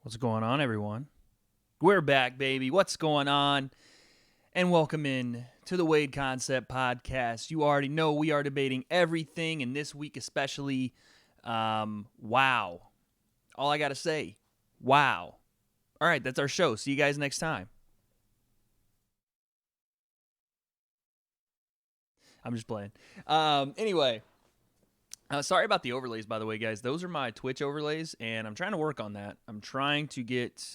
What's going on, everyone? We're back, baby. What's going on? And welcome in to the W.A.D.E Concept Podcast. You already know we are debating everything, and this week especially, wow. All I got to say, wow. All right, that's our show. See you guys next time. I'm just playing. Anyway, sorry about the overlays, by the way, guys. Those are my Twitch overlays, and I'm trying to work on that. I'm trying to get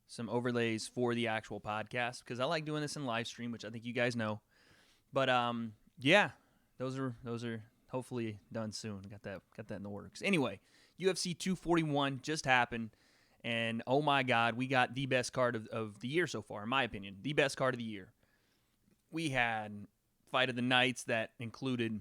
some overlays for the actual podcast because I like doing this in live stream, which I think you guys know. But yeah, those are hopefully done soon. Got that in the works. Anyway, UFC 241 just happened, and oh my God, we got the best card of the year so far, in my opinion. The best card of the year. We had fight of the nights that included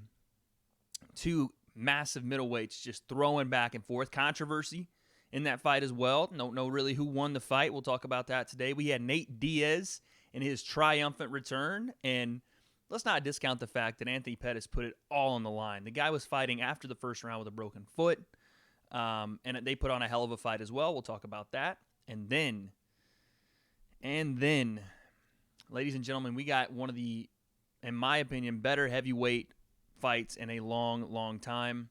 two massive middleweights just throwing back and forth. Controversy in that fight as well. Don't know really who won the fight. We'll talk about that today. We had Nate Diaz in his triumphant return, and let's not discount the fact that Anthony Pettis put it all on the line. The guy was fighting after the first round with a broken foot, and they put on a hell of a fight as well. We'll talk about that. And then, ladies and gentlemen, we got one of the, in my opinion, better heavyweight fights in a long, long time.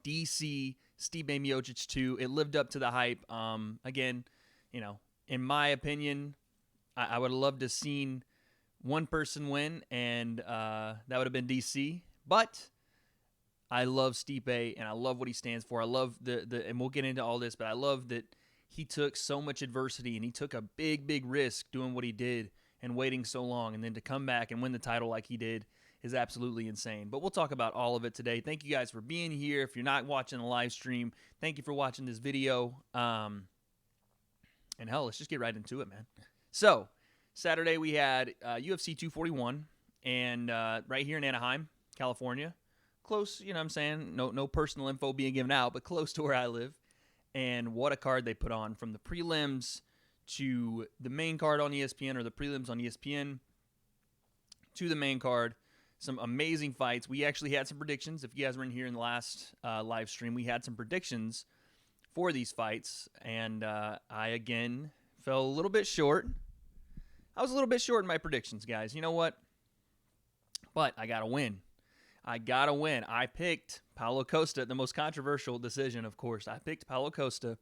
DC Stipe Miocic 2. It lived up to the hype. Again, in my opinion, I would have loved to have seen one person win, and that would have been DC. But I love Stipe, and I love what he stands for. I love and we'll get into all this, but I love that he took so much adversity, and he took a big, big risk doing what he did and waiting so long, and then to come back and win the title like he did is absolutely insane. But we'll talk about all of it today. Thank you guys for being here. If you're not watching the live stream, thank you for watching this video. And hell, let's just get right into it, man. So, Saturday we had UFC 241, and right here in Anaheim, California. Close, you know what I'm saying? No personal info being given out, but close to where I live. And what a card they put on, from the prelims to the main card on ESPN, or the prelims on ESPN to the main card. Some amazing fights. We actually had some predictions. If you guys were in here in the last live stream, we had some predictions for these fights, and I, again, fell a little bit short. I was a little bit short in my predictions, guys. You know what? But I got to win. I picked Paulo Costa, the most controversial decision, of course. I picked Paulo Costa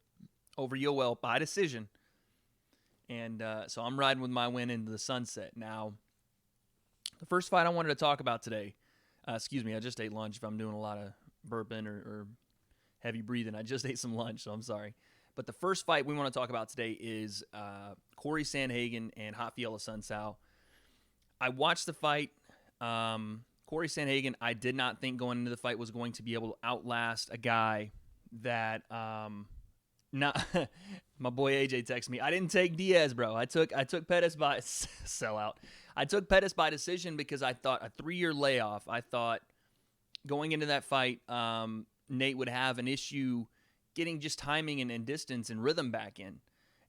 over Yoel by decision, and so I'm riding with my win into the sunset. Now, the first fight I wanted to talk about today, I just ate lunch if I'm doing a lot of burping or heavy breathing. I just ate some lunch, so I'm sorry. But the first fight we want to talk about today is Corey Sandhagen and Rafael Assunção. I watched the fight. Corey Sandhagen, I did not think going into the fight was going to be able to outlast a guy that not my boy AJ texted me. I didn't take Diaz, bro. I took Pettis by sellout. I took Pettis by decision because I thought a 3-year layoff. I thought going into that fight, Nate would have an issue getting just timing and distance and rhythm back in.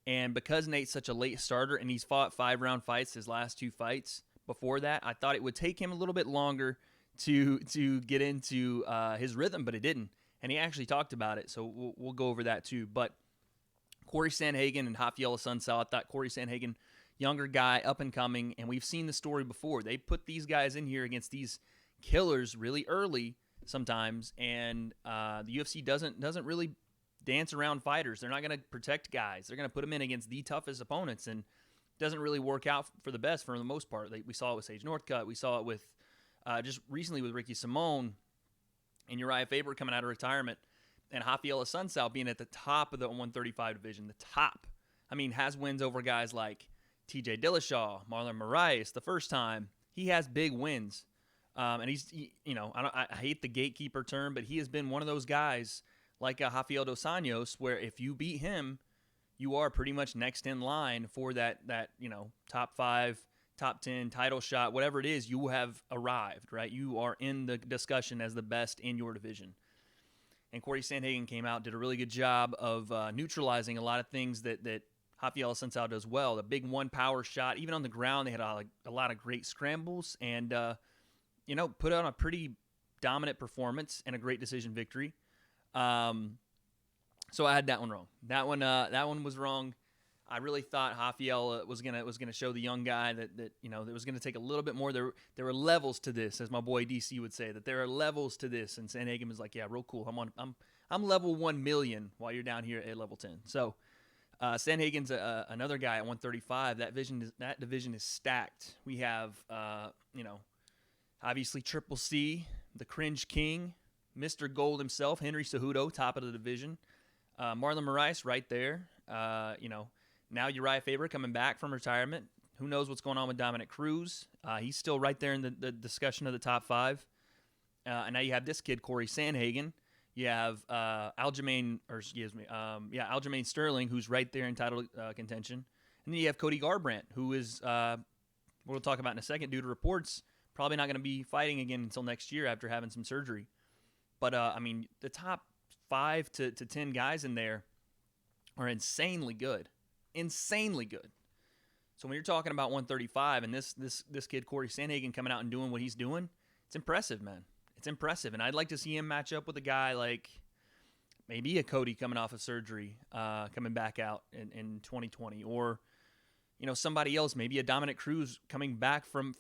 And because Nate's such a late starter and he's fought 5-round fights his last 2 fights before that, I thought it would take him a little bit longer to get into his rhythm, but it didn't. And he actually talked about it, so we'll go over that too. But Corey Sandhagen and Rafael Assunção, I thought Corey Sandhagen, younger guy, up and coming, and we've seen the story before. They put these guys in here against these killers really early sometimes, and the UFC doesn't really dance around fighters. They're not going to protect guys. They're going to put them in against the toughest opponents, and it doesn't really work out for the best for the most part. We saw it with Sage Northcutt. We saw it with just recently with Ricky Simone and Uriah Faber coming out of retirement, and Rafael Assunção being at the top of the 135 division, the top. I mean, has wins over guys like TJ Dillashaw, Marlon Moraes the first time. He has big wins. And I hate the gatekeeper term, but he has been one of those guys like Rafael dos Anjos, where if you beat him, you are pretty much next in line for that top 5, top 10 title shot, whatever it is. You have arrived, right? You are in the discussion as the best in your division. And Corey Sandhagen came out, did a really good job of neutralizing a lot of things that Rafael Assunção does well. The big one power shot, even on the ground, they had a lot of great scrambles, and put on a pretty dominant performance and a great decision victory. So I had that one wrong. That one was wrong. I really thought Rafael was gonna show the young guy that that was gonna take a little bit more. There were levels to this, as my boy DC would say, that there are levels to this. And Sandhagen was like, yeah, real cool. I'm level 1,000,000 while you're down here at level 10. So Sandhagen's another guy at 135. That division is stacked. We have obviously Triple C, the Cringe King, Mr. Gold himself, Henry Cejudo, top of the division. Marlon Moraes right there. Now Uriah Faber coming back from retirement. Who knows what's going on with Dominic Cruz? He's still right there in the discussion of the top 5. And now you have this kid, Corey Sandhagen. You have Aljamain Sterling, who's right there in title contention. And then you have Cody Garbrandt, who is, we'll talk about in a second, due to reports, probably not going to be fighting again until next year after having some surgery. But, the top 5 to 10 guys in there are insanely good. Insanely good. So when you're talking about 135 and this kid, Corey Sandhagen, coming out and doing what he's doing, it's impressive, man. It's impressive. And I'd like to see him match up with a guy like maybe a Cody coming off of surgery, coming back out in 2020. Or, somebody else, maybe a Dominic Cruz coming back from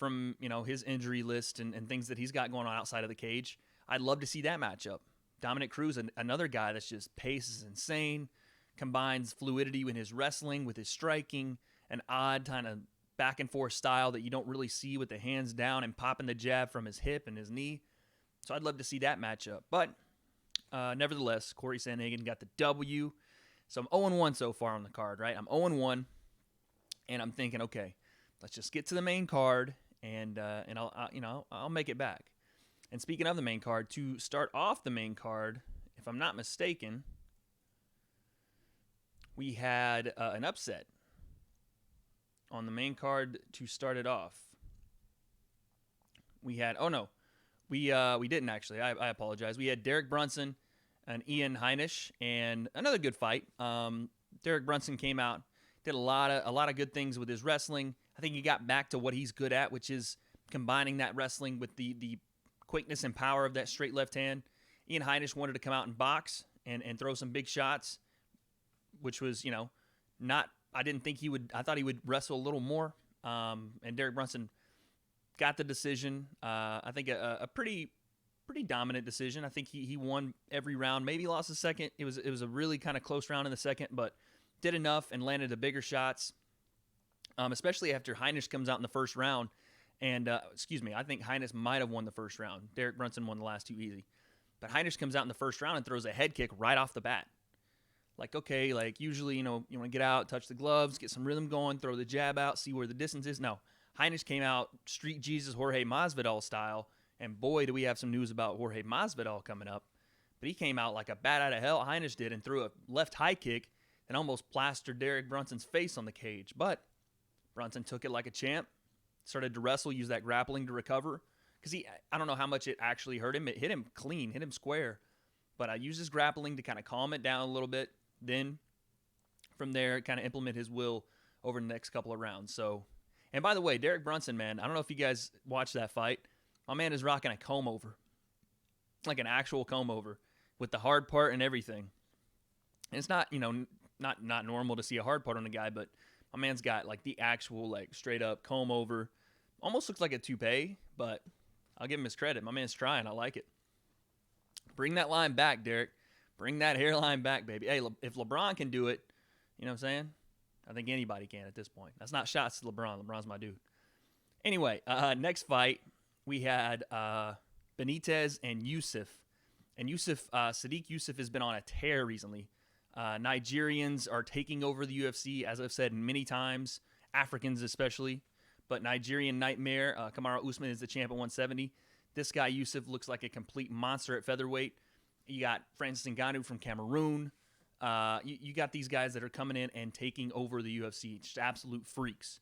his injury list and things that he's got going on outside of the cage. I'd love to see that matchup. Dominic Cruz, another guy that's just pace is insane, combines fluidity with his wrestling, with his striking, an odd kind of back and forth style that you don't really see with the hands down and popping the jab from his hip and his knee. So I'd love to see that matchup. But nevertheless, Corey Sandhagen got the W. So I'm 0-1 so far on the card, right? I'm 0-1, and I'm thinking, okay, let's just get to the main card, and I'll make it back. And speaking of the main card, to start off the main card, if I'm not mistaken, we had an upset on the main card to start it off. We had we didn't actually. I apologize. We had Derek Brunson and Ian Heinisch, and another good fight. Derek Brunson came out, did a lot of good things with his wrestling. I think he got back to what he's good at, which is combining that wrestling with the quickness and power of that straight left hand. Ian Heinisch wanted to come out and box and throw some big shots, which was, not, I didn't think he would, I thought he would wrestle a little more. And Derek Brunson got the decision. I think a pretty dominant decision. I think he won every round, maybe lost the second. It was a really kind of close round in the second, but did enough and landed the bigger shots, especially after Heinisch comes out in the first round. And, I think Heinisch might have won the first round. Derek Brunson won the last 2 easy. But Heinisch comes out in the first round and throws a head kick right off the bat. Like, okay, usually, you want to get out, touch the gloves, get some rhythm going, throw the jab out, see where the distance is. No, Heinisch came out Street Jesus Jorge Masvidal style, and boy, do we have some news about Jorge Masvidal coming up. But he came out like a bat out of hell, Heinisch did, and threw a left high kick and almost plastered Derek Brunson's face on the cage. But Brunson took it like a champ, started to wrestle, use that grappling to recover. Because I don't know how much it actually hurt him. It hit him clean, hit him square. But I used his grappling to kind of calm it down a little bit. Then from there, kind of implement his will over the next couple of rounds. So, and by the way, Derek Brunson, man, I don't know if you guys watched that fight. My man is rocking a comb over, like an actual comb over with the hard part and everything. And it's not, not normal to see a hard part on a guy, but my man's got like the actual straight up comb over. Almost looks like a toupee, but I'll give him his credit. My man's trying. I like it. Bring that line back, Derek. Bring that hairline back, baby. Hey, if LeBron can do it, you know what I'm saying? I think anybody can at this point. That's not shots to LeBron. LeBron's my dude. Anyway, next fight, we had Benitez and Yusuf. And Sadiq Yusuf has been on a tear recently. Nigerians are taking over the UFC, as I've said many times, Africans especially. But Nigerian Nightmare, Kamaru Usman is the champ at 170. This guy, Yusuf, looks like a complete monster at featherweight. You got Francis Ngannou from Cameroon. You got these guys that are coming in and taking over the UFC. Just absolute freaks.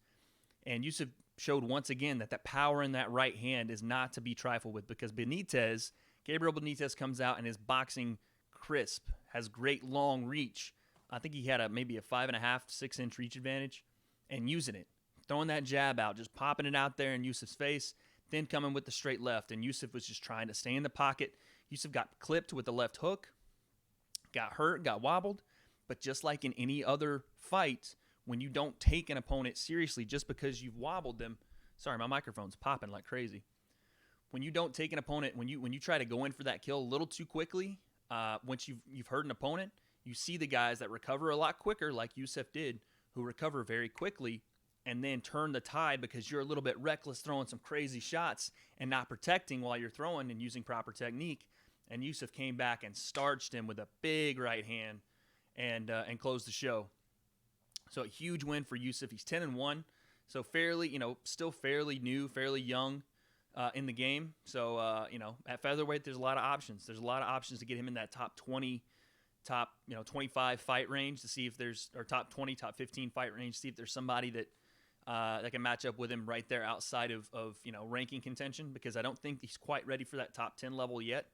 And Yusuf showed once again that power in that right hand is not to be trifled with, because Gabriel Benitez comes out and is boxing crisp, has great long reach. I think he had maybe a 5.5, 6 inch reach advantage, and using it. Throwing that jab out, just popping it out there in Yusuf's face, then coming with the straight left. And Yusuf was just trying to stay in the pocket. Yusuf got clipped with the left hook, got hurt, got wobbled, But just like in any other fight, when you don't take an opponent seriously just because you've wobbled them, sorry, my microphone's popping like crazy. When you don't take an opponent, when you try to go in for that kill a little too quickly, once you've hurt an opponent, you see the guys that recover a lot quicker, like Yusuf did, who recover very quickly and then turn the tide because you're a little bit reckless throwing some crazy shots and not protecting while you're throwing and using proper technique. And Yusuf came back and starched him with a big right hand and closed the show. So a huge win for Yusuf. He's 10-1, so fairly, still fairly new, fairly young in the game. So, at featherweight, there's a lot of options. There's a lot of options to get him in that top 20, top 25 fight range to see if there's, or top 20, top 15 fight range to see if there's somebody that can match up with him right there outside of ranking contention, because I don't think he's quite ready for that top 10 level yet.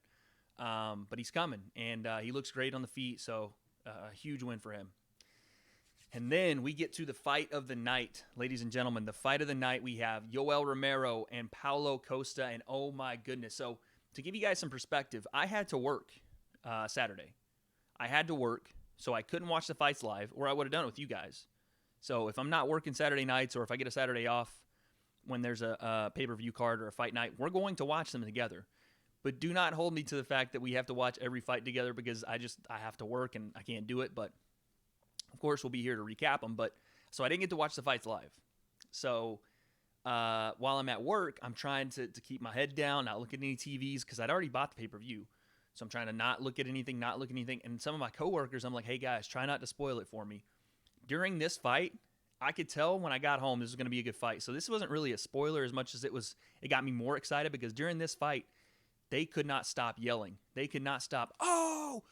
But he's coming, and he looks great on the feet, so a huge win for him. And then we get to the fight of the night, ladies and gentlemen. The fight of the night, we have Yoel Romero and Paulo Costa, and oh my goodness. So to give you guys some perspective, I had to work Saturday. I had to work, so I couldn't watch the fights live, or I would have done it with you guys. So if I'm not working Saturday nights, or if I get a Saturday off when there's a pay-per-view card or a fight night, we're going to watch them together. But do not hold me to the fact that we have to watch every fight together, because I have to work and I can't do it. But of course, we'll be here to recap them. But so I didn't get to watch the fights live. So while I'm at work, I'm trying to keep my head down, not look at any TVs, because I'd already bought the pay-per-view. So I'm trying to not look at anything. And some of my coworkers, I'm like, hey guys, try not to spoil it for me. During this fight, I could tell when I got home this was going to be a good fight. So this wasn't really a spoiler as much as it got me more excited, because during this fight, they could not stop yelling. They could not stop. Oh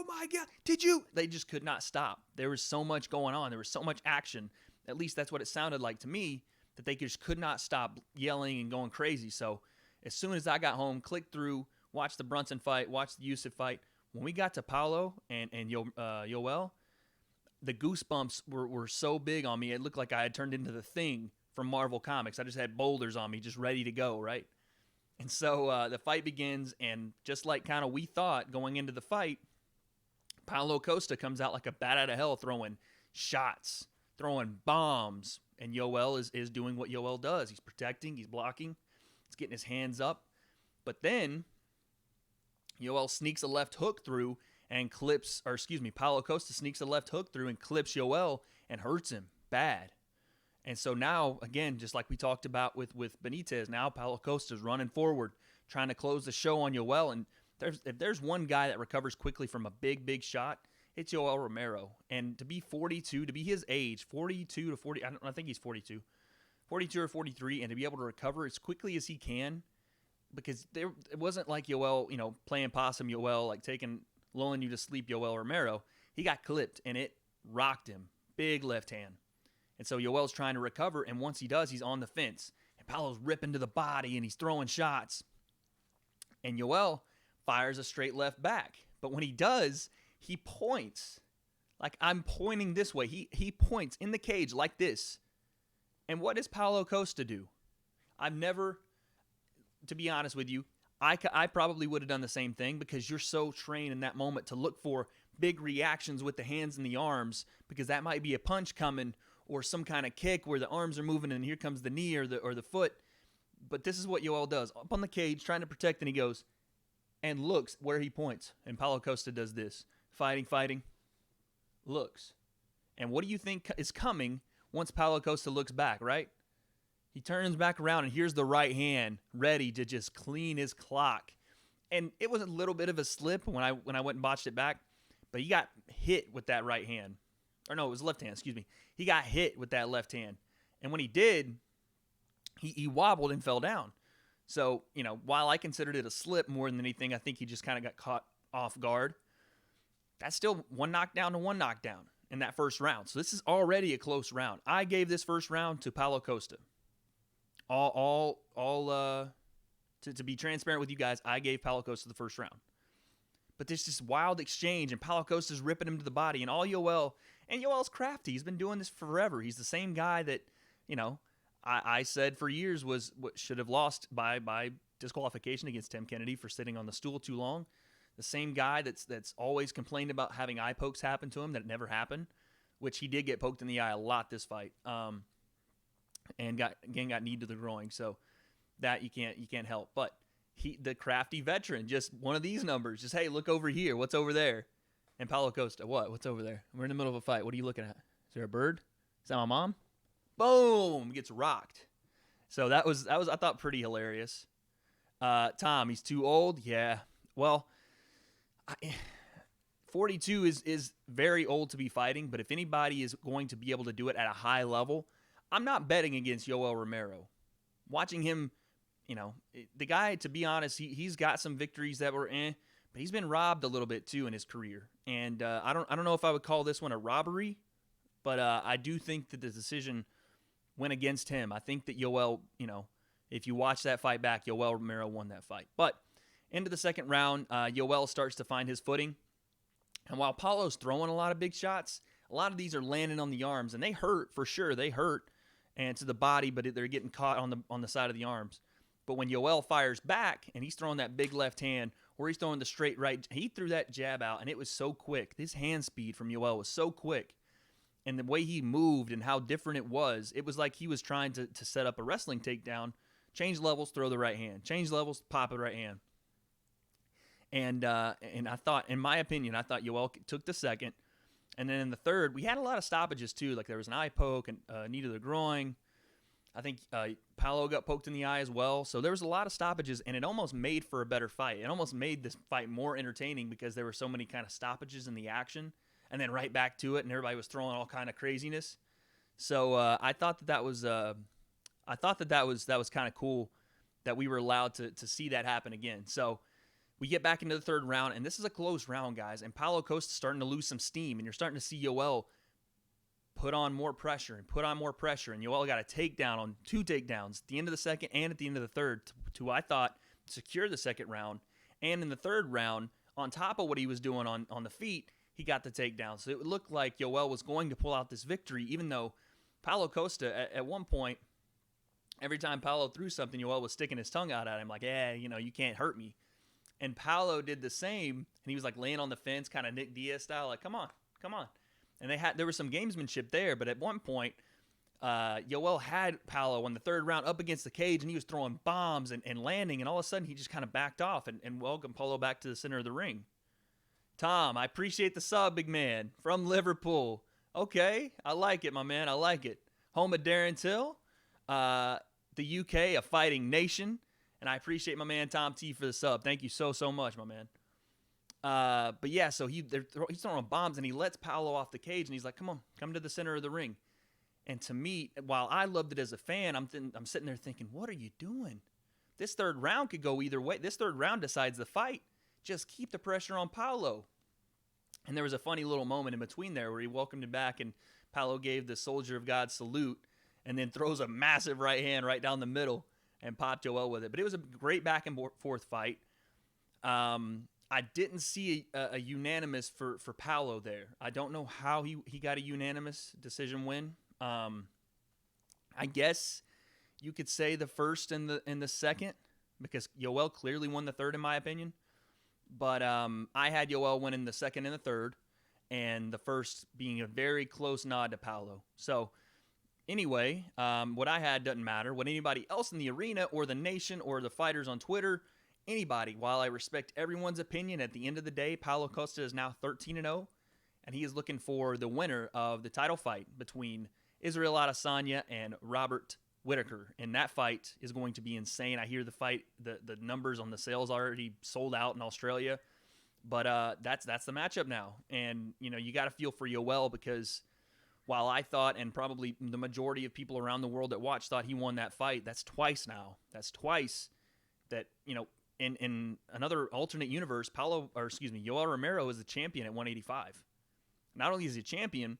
my God, did you? They just could not stop. There was so much going on. There was so much action. At least that's what it sounded like to me, that they just could not stop yelling and going crazy. So as soon as I got home, clicked through, watched the Brunson fight, watched the Yusuf fight. When we got to Paulo and Yoel, the goosebumps were so big on me. It looked like I had turned into the Thing from Marvel Comics. I just had boulders on me, just ready to go, right? And so the fight begins, and just like kind of we thought going into the fight, Paulo Costa comes out like a bat out of hell, throwing shots, throwing bombs, and Yoel is doing what Yoel does. He's protecting, he's blocking, he's getting his hands up. But then Yoel sneaks a left hook through and Paulo Costa sneaks a left hook through and clips Yoel and hurts him bad. And so now, again, just like we talked about with Benitez, now Paulo Costa's running forward, trying to close the show on Yoel. And if there's one guy that recovers quickly from a big shot, it's Yoel Romero. And to be 42, to be his age, 42 to 40, I think he's 42 or 43, and to be able to recover as quickly as he can, because it wasn't like Yoel, playing possum Yoel, like lulling you to sleep Yoel Romero. He got clipped, and it rocked him. Big left hand. And so Yoel's trying to recover, and once he does, he's on the fence. And Paulo's ripping to the body, and he's throwing shots. And Yoel fires a straight left back. But when he does, he points. Like, I'm pointing this way. He points in the cage like this. And what does Paulo Costa do? I've never, to be honest with you, I probably would have done the same thing, because you're so trained in that moment to look for big reactions with the hands and the arms, because that might be a punch coming or some kind of kick where the arms are moving and here comes the knee or the foot. But this is what Yoel does. Up on the cage, trying to protect, and he goes and looks where he points. And Paulo Costa does this. Fighting, looks. And what do you think is coming once Paulo Costa looks back, right? He turns back around, and here's the right hand ready to just clean his clock. And it was a little bit of a slip when I went and botched it back, but he got hit with that right hand. Or no, it was left hand, excuse me. He got hit with that left hand. And when he did, he wobbled and fell down. So, while I considered it a slip more than anything, I think he just kind of got caught off guard. That's still one knockdown to one knockdown in that first round. So this is already a close round. I gave this first round to Paulo Costa. To be transparent with you guys, I gave Paulo Costa the first round. But there's this wild exchange, and Paulo Costa's ripping him to the body, and Yoel's crafty. He's been doing this forever. He's the same guy that, I said for years was what should have lost by disqualification against Tim Kennedy for sitting on the stool too long. the same guy that's always complained about having eye pokes happen to him that never happened, which he did get poked in the eye a lot this fight, and got kneed to the groin. So that you can't help. But the crafty veteran, just one of these numbers, just, hey, look over here, what's over there? And Paulo Costa, what's over there? We're in the middle of a fight. What are you looking at? Is there a bird? Is that my mom? Boom, gets rocked. So that was I thought pretty hilarious. Tom, he's too old. Yeah. Well, 42 is very old to be fighting, but if anybody is going to be able to do it at a high level, I'm not betting against Yoel Romero. Watching him, the guy, to be honest, he's got some victories that were but he's been robbed a little bit too in his career. And I don't know if I would call this one a robbery, but I do think that the decision went against him. I think that Yoel, if you watch that fight back, Yoel Romero won that fight. But into the second round, Yoel starts to find his footing. And while Paulo's throwing a lot of big shots, a lot of these are landing on the arms, and they hurt for sure. They hurt and to the body, but they're getting caught on the side of the arms. But when Yoel fires back and he's throwing that big left hand, or he's throwing the straight right, he threw that jab out, and it was so quick. His hand speed from Yoel was so quick. And the way he moved and how different it was like he was trying to set up a wrestling takedown, change levels, throw the right hand, change levels, pop the right hand. And I thought, in my opinion, Yoel took the second. And then in the third, we had a lot of stoppages too. Like there was an eye poke and knee to the groin. I think Paulo got poked in the eye as well. So there was a lot of stoppages, and it almost made for a better fight. It almost made this fight more entertaining because there were so many kind of stoppages in the action, and then right back to it, and everybody was throwing all kind of craziness. So I thought that was kind of cool that we were allowed to see that happen again. So we get back into the third round, and this is a close round, guys. And Paulo Costa's starting to lose some steam, and you're starting to see Yoel put on more pressure. And Yoel got a takedown on 2 takedowns at the end of the second and at the end of the third to I thought, secure the second round. And in the third round, on top of what he was doing on the feet, he got the takedown. So it looked like Yoel was going to pull out this victory, even though Paulo Costa, at one point, every time Paulo threw something, Yoel was sticking his tongue out at him like, you can't hurt me. And Paulo did the same, and he was like laying on the fence, kind of Nick Diaz style, like, come on. And there was some gamesmanship there, but at one point, Yoel had Paulo in the third round up against the cage, and he was throwing bombs and landing, and all of a sudden he just kind of backed off and welcomed Paulo back to the center of the ring. Tom, I appreciate the sub, big man, from Liverpool. Okay, I like it, my man, I like it. Home of Darren Till, the UK, a fighting nation. And I appreciate my man Tom T for the sub. Thank you so much, my man. But yeah, so he's throwing bombs, and he lets Paulo off the cage, and he's like, come to the center of the ring. And to me, while I loved it as a fan, I'm sitting there thinking, what are you doing? This third round could go either way. This third round decides the fight. Just keep the pressure on Paulo. And there was a funny little moment in between there where he welcomed him back, and Paulo gave the Soldier of God salute, and then throws a massive right hand right down the middle and popped Yoel with it. But it was a great back and forth fight. I didn't see a unanimous for Paulo there. I don't know how he got a unanimous decision win. I guess you could say the first and the second, because Yoel clearly won the third in my opinion. But I had Yoel winning the second and the third, and the first being a very close nod to Paulo. So anyway, what I had doesn't matter. What anybody else in the arena or the nation or the fighters on Twitter, anybody, while I respect everyone's opinion, at the end of the day, Paulo Costa is now 13-0, and he is looking for the winner of the title fight between Israel Adesanya and Robert Whittaker. And that fight is going to be insane. I hear the numbers on the sales already sold out in Australia. But that's the matchup now. And, you got to feel for Yoel, because while I thought, and probably the majority of people around the world that watched thought he won that fight, that's twice now. That's twice that, in another alternate universe, Yoel Romero is the champion at 185. Not only is he a champion,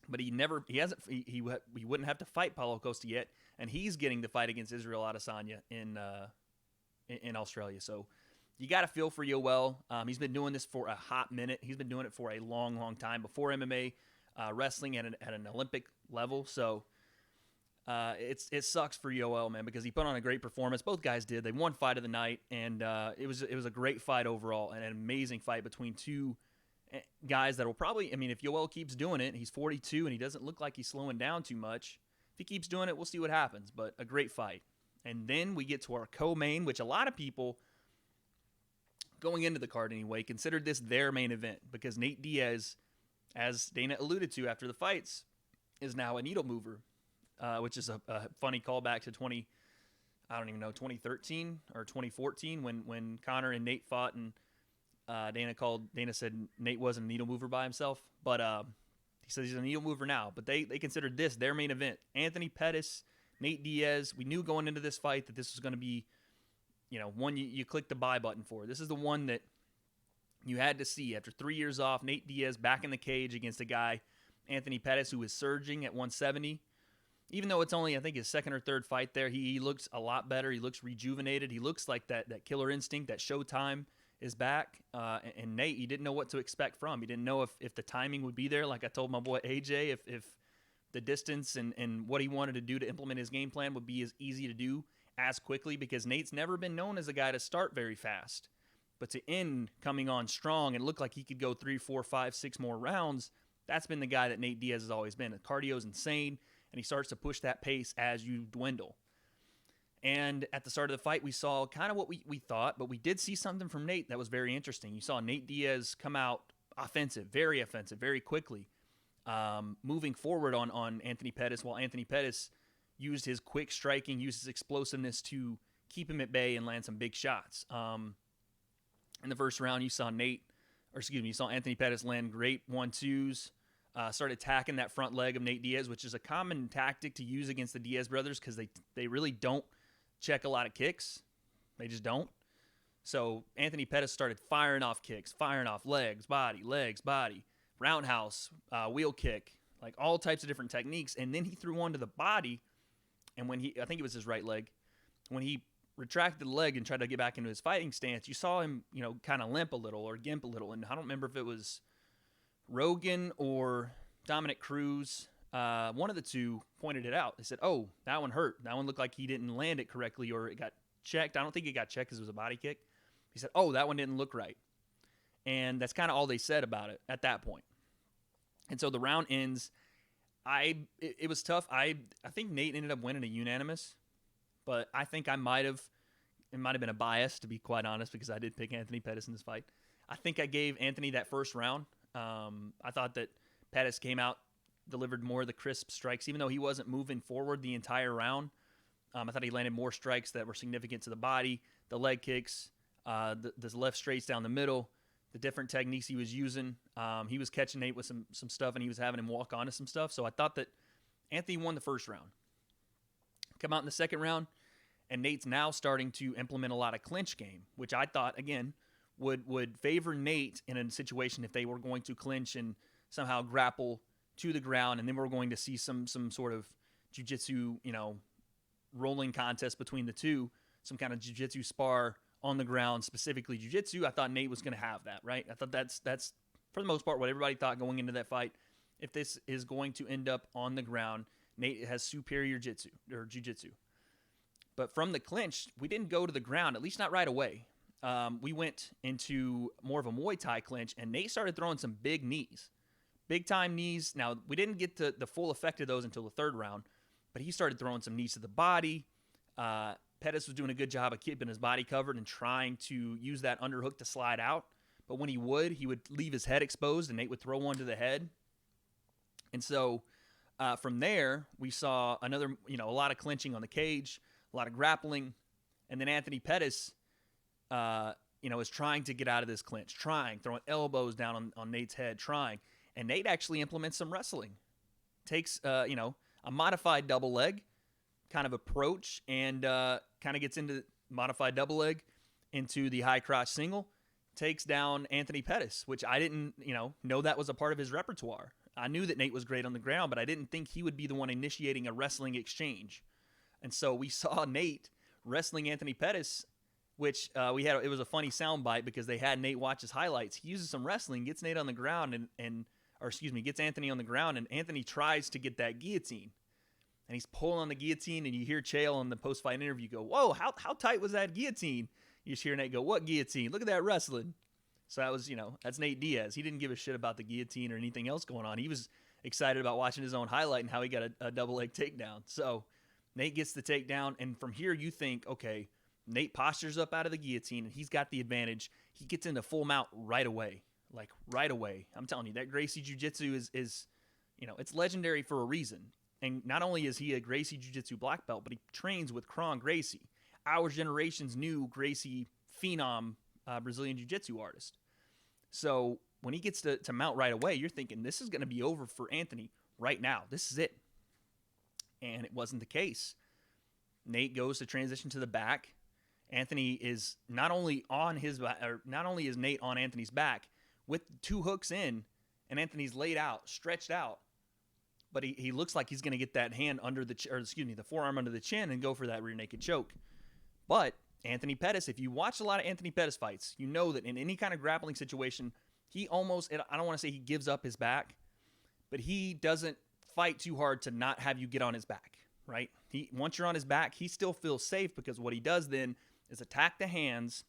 but he wouldn't have to fight Paulo Costa yet, and he's getting the fight against Israel Adesanya in Australia. So you got to feel for Yoel. He's been doing this for a hot minute. He's been doing it for a long, long time, before MMA, wrestling at an Olympic level. So It sucks for Yoel, man, because he put on a great performance. Both guys did. They won fight of the night, and it was a great fight overall, and an amazing fight between two guys that will probably. I mean, if Yoel keeps doing it, he's 42 and he doesn't look like he's slowing down too much. If he keeps doing it, we'll see what happens. But a great fight, and then we get to our co-main, which a lot of people going into the card anyway considered this their main event because Nate Diaz, as Dana alluded to after the fights, is now a needle mover. Which is a funny callback to 2013 or 2014 when Conor and Nate fought, and Dana said Nate wasn't a needle mover by himself, but he says he's a needle mover now. But they considered this their main event. Anthony Pettis, Nate Diaz. We knew going into this fight that this was going to be, one you click the buy button for. This is the one that you had to see after 3 years off. Nate Diaz back in the cage against a guy, Anthony Pettis, who is surging at 170. Even though it's only, I think, his second or third fight there, he looks a lot better. He looks rejuvenated. He looks like that killer instinct, that showtime is back. And Nate, you didn't know what to expect from. You didn't know if the timing would be there. Like I told my boy AJ, if the distance and what he wanted to do to implement his game plan would be as easy to do as quickly, because Nate's never been known as a guy to start very fast. But to end coming on strong and look like he could go 3, 4, 5, 6 more rounds, that's been the guy that Nate Diaz has always been. The cardio's insane. And he starts to push that pace as you dwindle. And at the start of the fight, we saw kind of what we thought, but we did see something from Nate that was very interesting. You saw Nate Diaz come out offensive, very quickly, moving forward on Anthony Pettis, while Anthony Pettis used his quick striking, used his explosiveness to keep him at bay and land some big shots. In the first round, you saw Anthony Pettis land great 1-2s. Started attacking that front leg of Nate Diaz, which is a common tactic to use against the Diaz brothers because they really don't check a lot of kicks. They just don't. So Anthony Pettis started firing off kicks, firing off legs, body, roundhouse, wheel kick, like all types of different techniques. And then he threw one to the body, and I think it was his right leg, when he retracted the leg and tried to get back into his fighting stance, you saw him, kind of limp a little or gimp a little. And I don't remember if it was Rogan or Dominic Cruz, one of the two pointed it out. They said, oh, that one hurt. That one looked like he didn't land it correctly or it got checked. I don't think it got checked because it was a body kick. He said, oh, that one didn't look right. And that's kind of all they said about it at that point. And so the round ends. It was tough. I think Nate ended up winning a unanimous, but I think it might have been a bias, to be quite honest, because I did pick Anthony Pettis in this fight. I think I gave Anthony that first round. I thought that Pettis came out, delivered more of the crisp strikes, even though he wasn't moving forward the entire round. I thought he landed more strikes that were significant to the body, the leg kicks, the left straights down the middle, the different techniques he was using. He was catching Nate with some stuff, and he was having him walk onto some stuff. So I thought that Anthony won the first round. Come out in the second round, and Nate's now starting to implement a lot of clinch game, which I thought, again, would favor Nate in a situation if they were going to clinch and somehow grapple to the ground, and then we're going to see some sort of jiu-jitsu, rolling contest between the two, some kind of jiu-jitsu spar on the ground, specifically jiu-jitsu. I thought Nate was going to have that, right? I thought that's for the most part what everybody thought going into that fight. If this is going to end up on the ground, Nate has superior jiu-jitsu. But from the clinch, we didn't go to the ground, at least not right away. We went into more of a Muay Thai clinch, and Nate started throwing some big knees. Big-time knees. Now, we didn't get to the full effect of those until the third round, but he started throwing some knees to the body. Pettis was doing a good job of keeping his body covered and trying to use that underhook to slide out. But when he would leave his head exposed, and Nate would throw one to the head. And so from there, we saw another, a lot of clinching on the cage, a lot of grappling. And then Anthony Pettis, is trying to get out of this clinch, throwing elbows down on Nate's head, trying. And Nate actually implements some wrestling. Takes, a modified double leg kind of approach and kind of gets into modified double leg into the high crotch single. Takes down Anthony Pettis, which I didn't, know that was a part of his repertoire. I knew that Nate was great on the ground, but I didn't think he would be the one initiating a wrestling exchange. And so we saw Nate wrestling Anthony Pettis, which it was a funny soundbite because they had Nate watch his highlights. He uses some wrestling, gets Nate on the ground gets Anthony on the ground, and Anthony tries to get that guillotine. and he's pulling on the guillotine, and you hear Chael in the post-fight interview go, whoa, how tight was that guillotine? You just hear Nate go, what guillotine? Look at that wrestling. So that was, that's Nate Diaz. He didn't give a shit about the guillotine or anything else going on. He was excited about watching his own highlight and how he got a double leg takedown. So Nate gets the takedown, and from here you think, okay, Nate postures up out of the guillotine, and he's got the advantage. He gets into full mount right away. Like, right away. I'm telling you, that Gracie Jiu-Jitsu is it's legendary for a reason. And not only is he a Gracie Jiu-Jitsu black belt, but he trains with Kron Gracie. Our generation's new Gracie phenom Brazilian Jiu-Jitsu artist. So when he gets to mount right away, you're thinking, this is going to be over for Anthony right now. This is it. And it wasn't the case. Nate goes to transition to the back. Anthony is not only is Nate on Anthony's back with 2 hooks in, and Anthony's laid out, stretched out, but he looks like he's going to get that hand under the forearm under the chin and go for that rear naked choke. But Anthony Pettis, if you watch a lot of Anthony Pettis fights, you know that in any kind of grappling situation, he almost, I don't want to say he gives up his back, but he doesn't fight too hard to not have you get on his back, right? Once you're on his back, he still feels safe, because what he does then is attack the hands.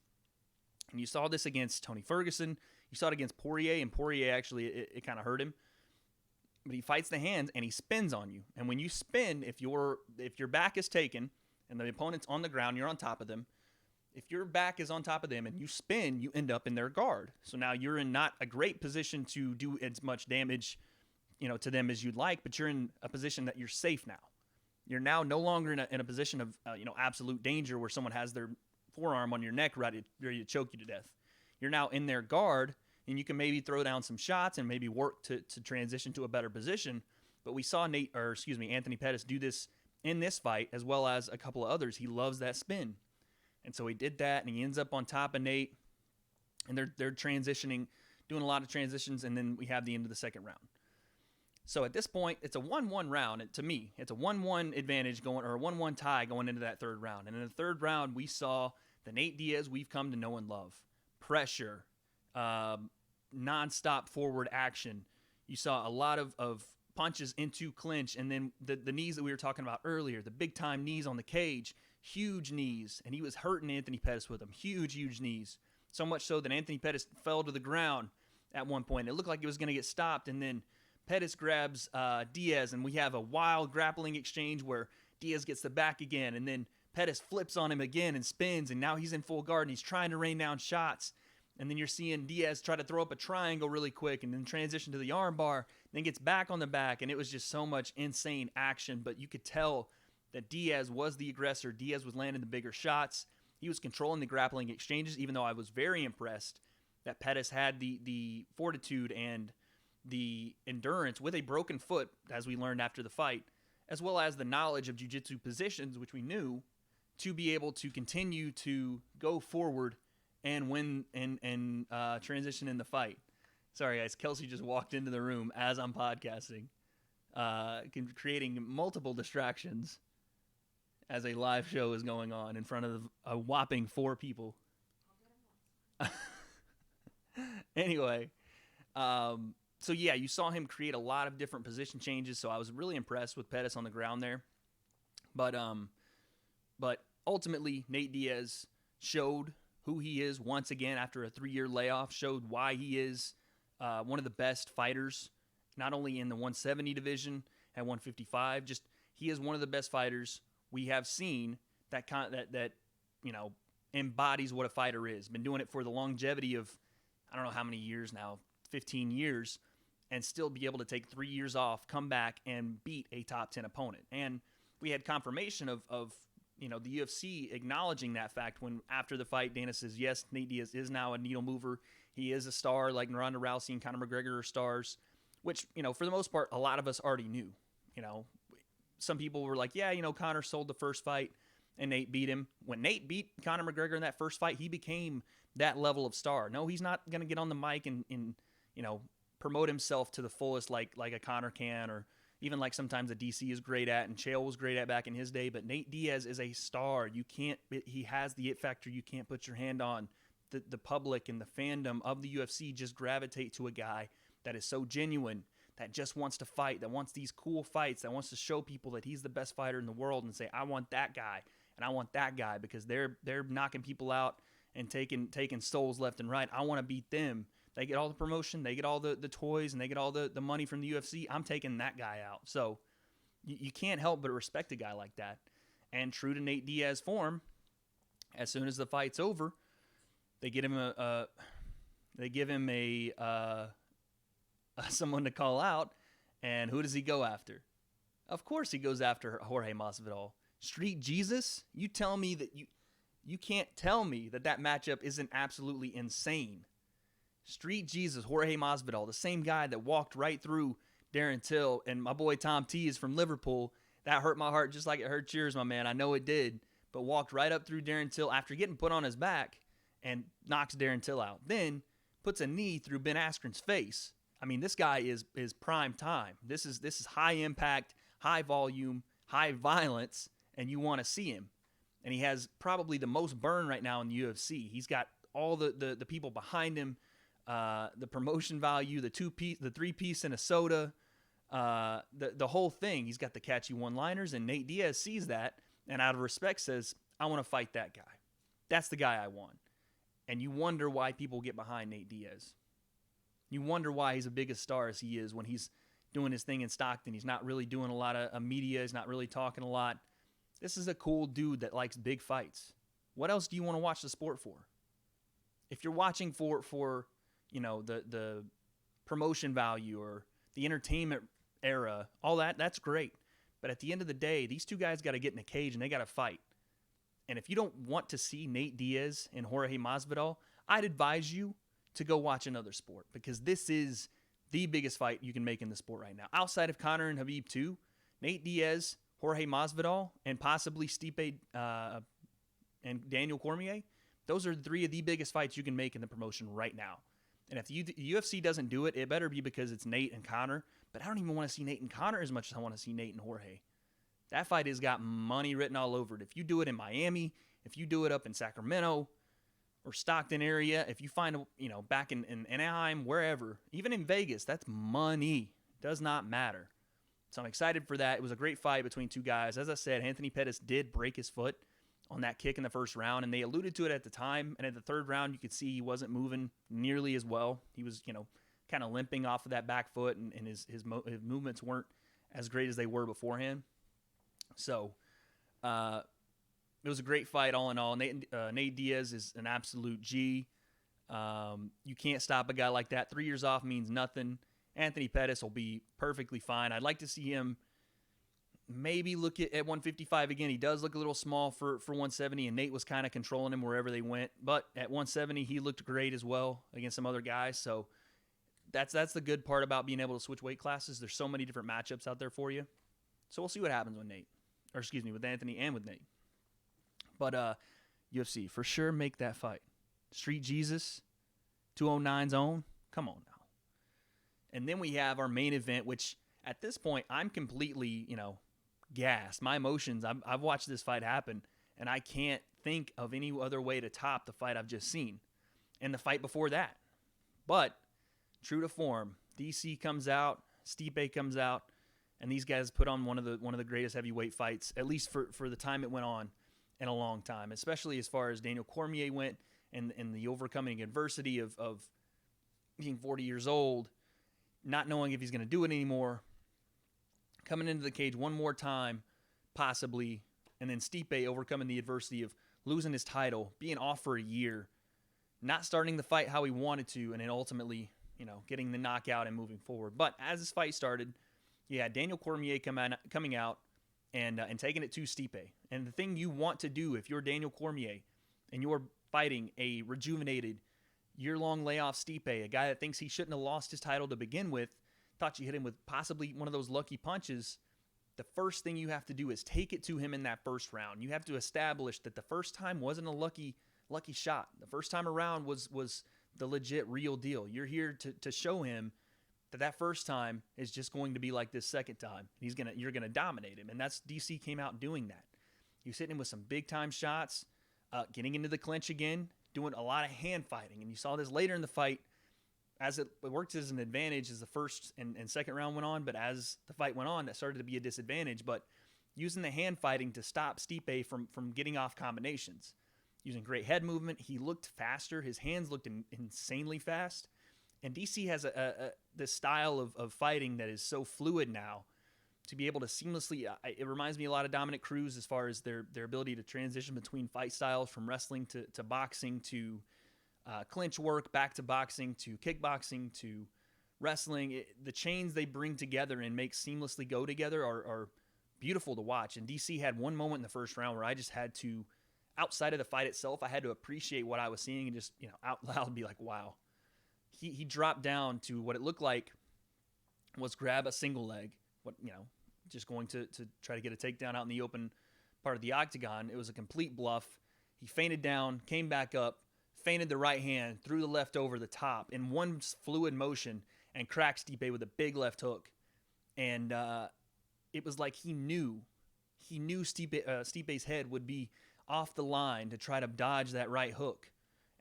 And you saw this against Tony Ferguson. You saw it against Poirier, and Poirier actually, it kind of hurt him. But he fights the hands, and he spins on you. And when you spin, if your back is taken and the opponent's on the ground, you're on top of them. If your back is on top of them and you spin, you end up in their guard. So now you're in not a great position to do as much damage, to them as you'd like, but you're in a position that you're safe now. You're now no longer in a position of absolute danger where someone has their forearm on your neck ready to choke you to death. You're now in their guard, and you can maybe throw down some shots and maybe work to transition to a better position. But we saw Anthony Pettis do this in this fight, as well as a couple of others. He loves that spin. And so he did that, and he ends up on top of Nate, and they're transitioning, doing a lot of transitions, and then we have the end of the second round. So at this point, it's a 1-1 round. To me, it's a 1-1 advantage or a 1-1 tie going into that third round. And in the third round, we saw the Nate Diaz we've come to know and love. Pressure, nonstop forward action. You saw a lot of punches into clinch, and then the knees that we were talking about earlier, the big-time knees on the cage, huge knees, and he was hurting Anthony Pettis with them. Huge knees. So much so that Anthony Pettis fell to the ground at one point. It looked like he was going to get stopped, and then Pettis grabs Diaz, and we have a wild grappling exchange where Diaz gets the back again, and then Pettis flips on him again and spins, and now he's in full guard, and he's trying to rain down shots. And then you're seeing Diaz try to throw up a triangle really quick and then transition to the arm bar, then gets back on the back, and it was just so much insane action. But you could tell that Diaz was the aggressor. Diaz was landing the bigger shots. He was controlling the grappling exchanges, even though I was very impressed that Pettis had the fortitude and the endurance with a broken foot, as we learned after the fight, as well as the knowledge of jiu-jitsu positions, which we knew, to be able to continue to go forward and win and transition in the fight. Sorry, guys. Kelsey just walked into the room as I'm podcasting, creating multiple distractions as a live show is going on in front of a whopping 4 people. Anyway, so yeah, you saw him create a lot of different position changes, so I was really impressed with Pettis on the ground there. But ultimately, Nate Diaz showed who he is once again after a 3-year layoff, showed why he is one of the best fighters, not only in the 170 division at 155, just he is one of the best fighters we have seen that embodies what a fighter is. Been doing it for the longevity of, I don't know how many years now, 15 years, and still be able to take 3 years off, come back, and beat a top 10 opponent. And we had confirmation of the UFC acknowledging that fact when after the fight, Dana says, yes, Nate Diaz is now a needle mover. He is a star like Ronda Rousey and Conor McGregor are stars, which, for the most part, a lot of us already knew. Some people were like, yeah, Conor sold the first fight and Nate beat him. When Nate beat Conor McGregor in that first fight, he became that level of star. No, he's not going to get on the mic and promote himself to the fullest like a Conor can, or even like sometimes a DC is great at and Chael was great at back in his day. But Nate Diaz is a star. He has the it factor you can't put your hand on. The public and the fandom of the UFC just gravitate to a guy that is so genuine, that just wants to fight, that wants these cool fights, that wants to show people that he's the best fighter in the world and say, I want that guy and I want that guy because they're knocking people out and taking souls left and right. I want to beat them. They get all the promotion, they get all the toys, and they get all the money from the UFC. I'm taking that guy out. So you can't help but respect a guy like that. And true to Nate Diaz form, as soon as the fight's over, they give him someone to call out, and who does he go after? Of course he goes after Jorge Masvidal. Street Jesus? You tell me that you can't tell me that matchup isn't absolutely insane. Street Jesus, Jorge Masvidal, the same guy that walked right through Darren Till, and my boy Tom T is from Liverpool. That hurt my heart just like it hurt yours, my man. I know it did, but walked right up through Darren Till after getting put on his back and knocks Darren Till out. Then puts a knee through Ben Askren's face. I mean, this guy is prime time. This is high impact, high volume, high violence, and you want to see him. And he has probably the most burn right now in the UFC. He's got all the people behind him, the promotion value, the 3-piece and a soda, the whole thing. He's got the catchy one-liners, and Nate Diaz sees that and out of respect says, I want to fight that guy. That's the guy I want. And you wonder why people get behind Nate Diaz. You wonder why he's as big a star as he is when he's doing his thing in Stockton. He's not really doing a lot of media. He's not really talking a lot. This is a cool dude that likes big fights. What else do you want to watch the sport for? If you're watching for the promotion value or the entertainment era, all that's great. But at the end of the day, these two guys got to get in a cage and they got to fight. And if you don't want to see Nate Diaz and Jorge Masvidal, I'd advise you to go watch another sport, because this is the biggest fight you can make in the sport right now. Outside of Conor and Khabib too, Nate Diaz, Jorge Masvidal, and possibly Stipe and Daniel Cormier, those are three of the biggest fights you can make in the promotion right now. And if the UFC doesn't do it, it better be because it's Nate and Conor. But I don't even want to see Nate and Conor as much as I want to see Nate and Jorge. That fight has got money written all over it. If you do it in Miami, if you do it up in Sacramento or Stockton area, if you find, back in Anaheim, wherever, even in Vegas, that's money. Does not matter. So I'm excited for that. It was a great fight between two guys. As I said, Anthony Pettis did break his foot on that kick in the first round, and they alluded to it at the time. And at the third round, you could see he wasn't moving nearly as well. He was, kind of limping off of that back foot, and his movements weren't as great as they were beforehand. So it was a great fight all in all. Nate Diaz is an absolute G. You can't stop a guy like that. 3 years off means nothing. Anthony Pettis will be perfectly fine. I'd like to see him maybe look at 155 again. He does look a little small for 170, and Nate was kind of controlling him wherever they went. But at 170, he looked great as well against some other guys. So that's the good part about being able to switch weight classes. There's so many different matchups out there for you. So we'll see what happens with Anthony and with Nate. But UFC, for sure make that fight. Street Jesus, 209's own. Come on now. And then we have our main event, which at this point I'm completely, gassed. My emotions, I've watched this fight happen, and I can't think of any other way to top the fight I've just seen and the fight before that. But true to form, DC comes out, Stipe comes out, and these guys put on one of the greatest heavyweight fights, at least for the time it went on, in a long time, especially as far as Daniel Cormier went and the overcoming adversity of being 40 years old, not knowing if he's going to do it anymore, coming into the cage one more time, possibly, and then Stipe overcoming the adversity of losing his title, being off for a year, not starting the fight how he wanted to, and then ultimately, getting the knockout and moving forward. But as this fight started, you had Daniel Cormier coming out and taking it to Stipe. And the thing you want to do if you're Daniel Cormier and you're fighting a rejuvenated, year-long layoff Stipe, a guy that thinks he shouldn't have lost his title to begin with, thought you hit him with possibly one of those lucky punches, the first thing you have to do is take it to him in that first round. You have to establish that the first time wasn't a lucky shot. The first time around was the legit real deal. You're here to show him that first time is just going to be like this second time. You're gonna dominate him, and that's DC came out doing that. He was hitting him with some big time shots, getting into the clinch again, doing a lot of hand fighting, and you saw this later in the fight as it worked as an advantage as the first and second round went on, but as the fight went on, that started to be a disadvantage. But using the hand fighting to stop Stipe from getting off combinations, using great head movement, he looked faster. His hands looked insanely fast. And DC has this style of fighting that is so fluid now to be able to seamlessly. It reminds me a lot of Dominic Cruz as far as their ability to transition between fight styles from wrestling to boxing to clinch work, back to boxing to kickboxing to wrestling. The chains they bring together and make seamlessly go together are beautiful to watch. And DC had one moment in the first round where I just had to, outside of the fight itself, I had to appreciate what I was seeing and just out loud be like, wow. He dropped down to what it looked like was grab a single leg, just going to try to get a takedown out in the open part of the octagon. It was a complete bluff. He feinted down, came back up, feinted the right hand, threw the left over the top in one fluid motion, and cracked Stipe with a big left hook. And it was like he knew Stipe's head would be off the line to try to dodge that right hook.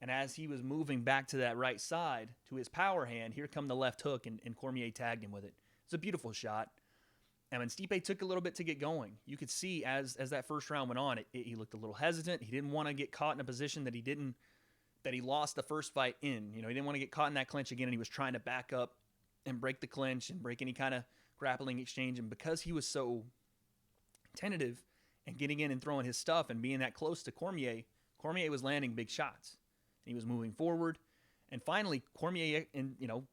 And as he was moving back to that right side to his power hand, here come the left hook, and Cormier tagged him with it. It's a beautiful shot. And when Stipe took a little bit to get going, you could see as that first round went on, he looked a little hesitant. He didn't want to get caught in a position that he lost the first fight in. He didn't want to get caught in that clinch again, and he was trying to back up and break the clinch and break any kind of grappling exchange. And because he was so tentative and getting in and throwing his stuff and being that close to Cormier was landing big shots. He was moving forward. And finally, Cormier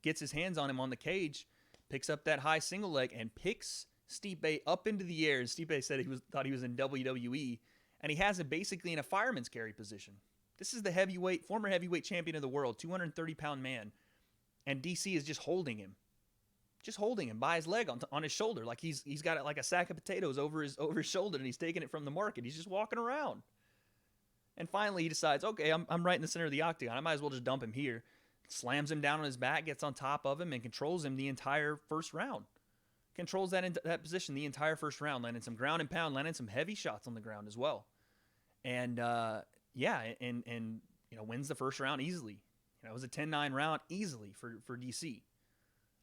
gets his hands on him on the cage, picks up that high single leg, and picks Stipe up into the air. And Stipe said thought he was in WWE, and he has him basically in a fireman's carry position. This is the former heavyweight champion of the world, 230-pound man, and DC is just holding him by his leg on his shoulder, like he's got it like a sack of potatoes over his shoulder, and he's taking it from the market. He's just walking around. And finally, he decides, okay, I'm right in the center of the octagon. I might as well just dump him here. Slams him down on his back, gets on top of him, and controls him the entire first round. Controls that position the entire first round, landing some ground and pound, landing some heavy shots on the ground as well. And wins the first round easily. It was a 10-9 round easily for DC.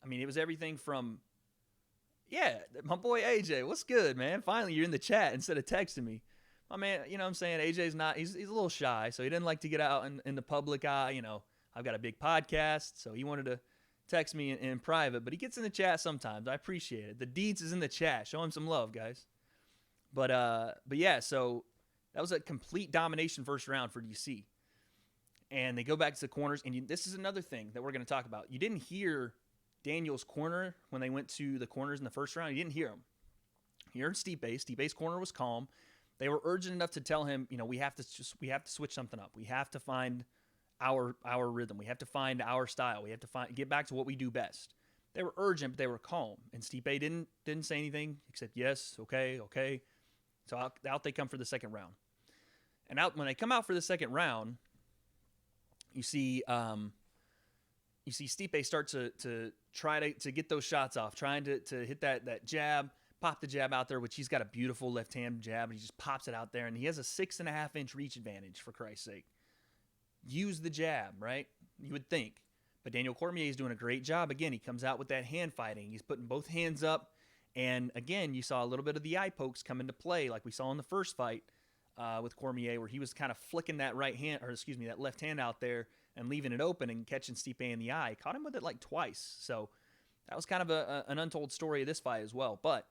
I mean, it was everything from, my boy AJ, what's good, man? Finally, you're in the chat instead of texting me. My man, you know what I'm saying? AJ's he's a little shy, so he didn't like to get out in the public eye. I've got a big podcast, so he wanted to text me in private, but he gets in the chat sometimes. I appreciate it. The Deeds is in the chat. Show him some love, guys. But yeah, so that was a complete domination first round for DC. And they go back to the corners, and this is another thing that we're going to talk about. You didn't hear Daniel's corner when they went to the corners in the first round. You didn't hear him. You heard Stipe. Stipe's corner was calm. They were urgent enough to tell him, we have to switch something up. We have to find our rhythm. We have to find our style. We have to get back to what we do best. They were urgent, but they were calm. And Stipe didn't say anything except yes, okay. So out they come for the second round. And when they come out for the second round, you see Stipe start to try to get those shots off, trying to hit that jab, pop the jab out there, which he's got a beautiful left-hand jab, and he just pops it out there, and he has a 6.5-inch reach advantage, for Christ's sake. Use the jab, right? You would think. But Daniel Cormier is doing a great job. Again, he comes out with that hand fighting. He's putting both hands up, and again, you saw a little bit of the eye pokes come into play, like we saw in the first fight with Cormier, where he was kind of flicking that that left hand out there and leaving it open and catching Stipe in the eye. Caught him with it like twice. So that was kind of an untold story of this fight as well. But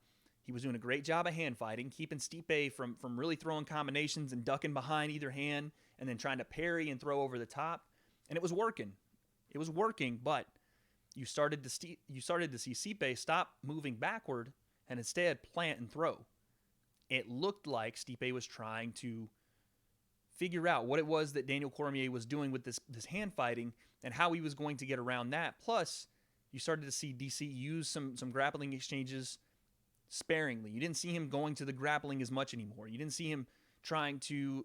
he was doing a great job of hand fighting, keeping Stipe from really throwing combinations and ducking behind either hand and then trying to parry and throw over the top. And it was working. It was working, but you started to see Stipe stop moving backward and instead plant and throw. It looked like Stipe was trying to figure out what it was that Daniel Cormier was doing with this hand fighting and how he was going to get around that. Plus, you started to see DC use some grappling exchanges sparingly. You didn't see him going to the grappling as much anymore. You didn't see him trying to,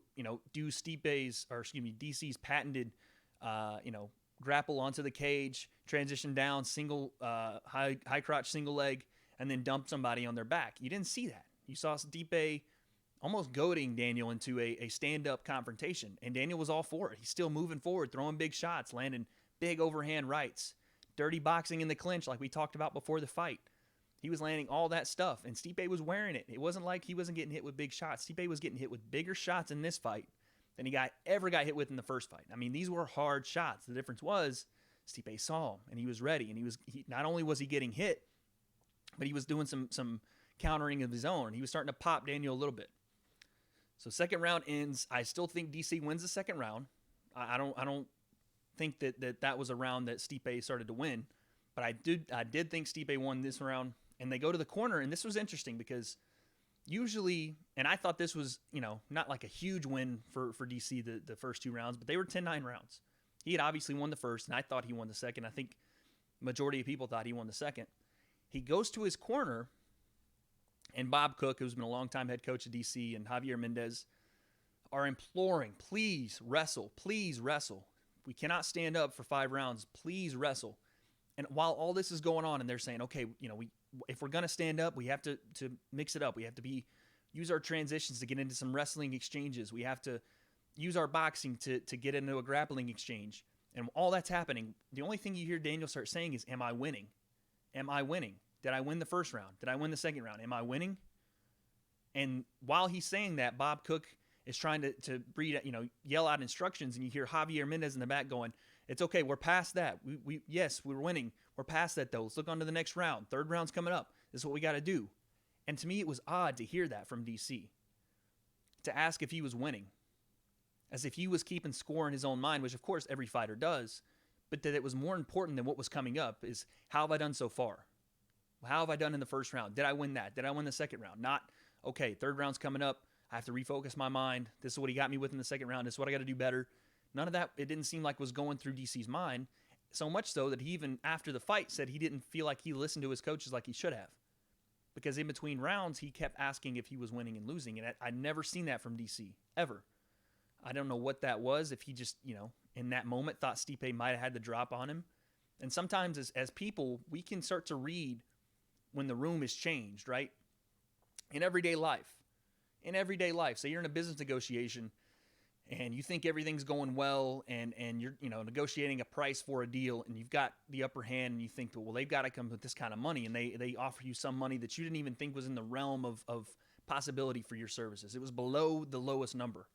do DC's patented, grapple onto the cage, transition down, single, high crotch single leg, and then dump somebody on their back. You didn't see that. You saw Stipe almost goading Daniel into a stand-up confrontation, and Daniel was all for it. He's still moving forward, throwing big shots, landing big overhand rights, dirty boxing in the clinch like we talked about before the fight. He was landing all that stuff, and Stipe was wearing it. It wasn't like he wasn't getting hit with big shots. Stipe was getting hit with bigger shots in this fight than he ever got hit with in the first fight. I mean, these were hard shots. The difference was Stipe saw him, and he was ready. And he not only was he getting hit, but he was doing some countering of his own. He was starting to pop Daniel a little bit. So second round ends. I still think DC wins the second round. I don't think that was a round that Stipe started to win, but I did think Stipe won this round. And they go to the corner, and this was interesting because usually, and I thought this was, not like a huge win for DC the first 2 rounds, but they were 10-9 rounds. He had obviously won the first, and I thought he won the second. I think majority of people thought he won the second. He goes to his corner, and Bob Cook, who's been a longtime head coach of DC, and Javier Mendez are imploring, please wrestle, please wrestle. We cannot stand up for 5 rounds. Please wrestle. And while all this is going on, and they're saying, okay, if we're going to stand up, we have to mix it up. We have to use our transitions to get into some wrestling exchanges. We have to use our boxing to get into a grappling exchange. And all that's happening, the only thing you hear Daniel start saying is, am I winning? Am I winning? Did I win the first round? Did I win the second round? Am I winning? And while he's saying that, Bob Cook is trying to yell out instructions, and you hear Javier Mendez in the back going, it's okay, we're past that. Yes, we're winning. We're past that, though. Let's look on to the next round. Third round's coming up. This is what we got to do. And to me, it was odd to hear that from DC, to ask if he was winning, as if he was keeping score in his own mind, which, of course, every fighter does, but that it was more important than what was coming up is, how have I done so far? How have I done in the first round? Did I win that? Did I win the second round? Not, okay, third round's coming up. I have to refocus my mind. This is what he got me with in the second round. This is what I got to do better. None of that, it didn't seem like was going through DC's mind, so much so that he even, after the fight, said he didn't feel like he listened to his coaches like he should have. Because in between rounds, he kept asking if he was winning and losing, and I'd never seen that from DC, ever. I don't know what that was, if he just, in that moment thought Stipe might have had the drop on him. And sometimes as people, we can start to read when the room is changed, right? In everyday life. Say you're in a business negotiation, and you think everything's going well, and you're negotiating a price for a deal, and you've got the upper hand, and you think, well, they've got to come with this kind of money, and they offer you some money that you didn't even think was in the realm of possibility for your services. It was below the lowest number.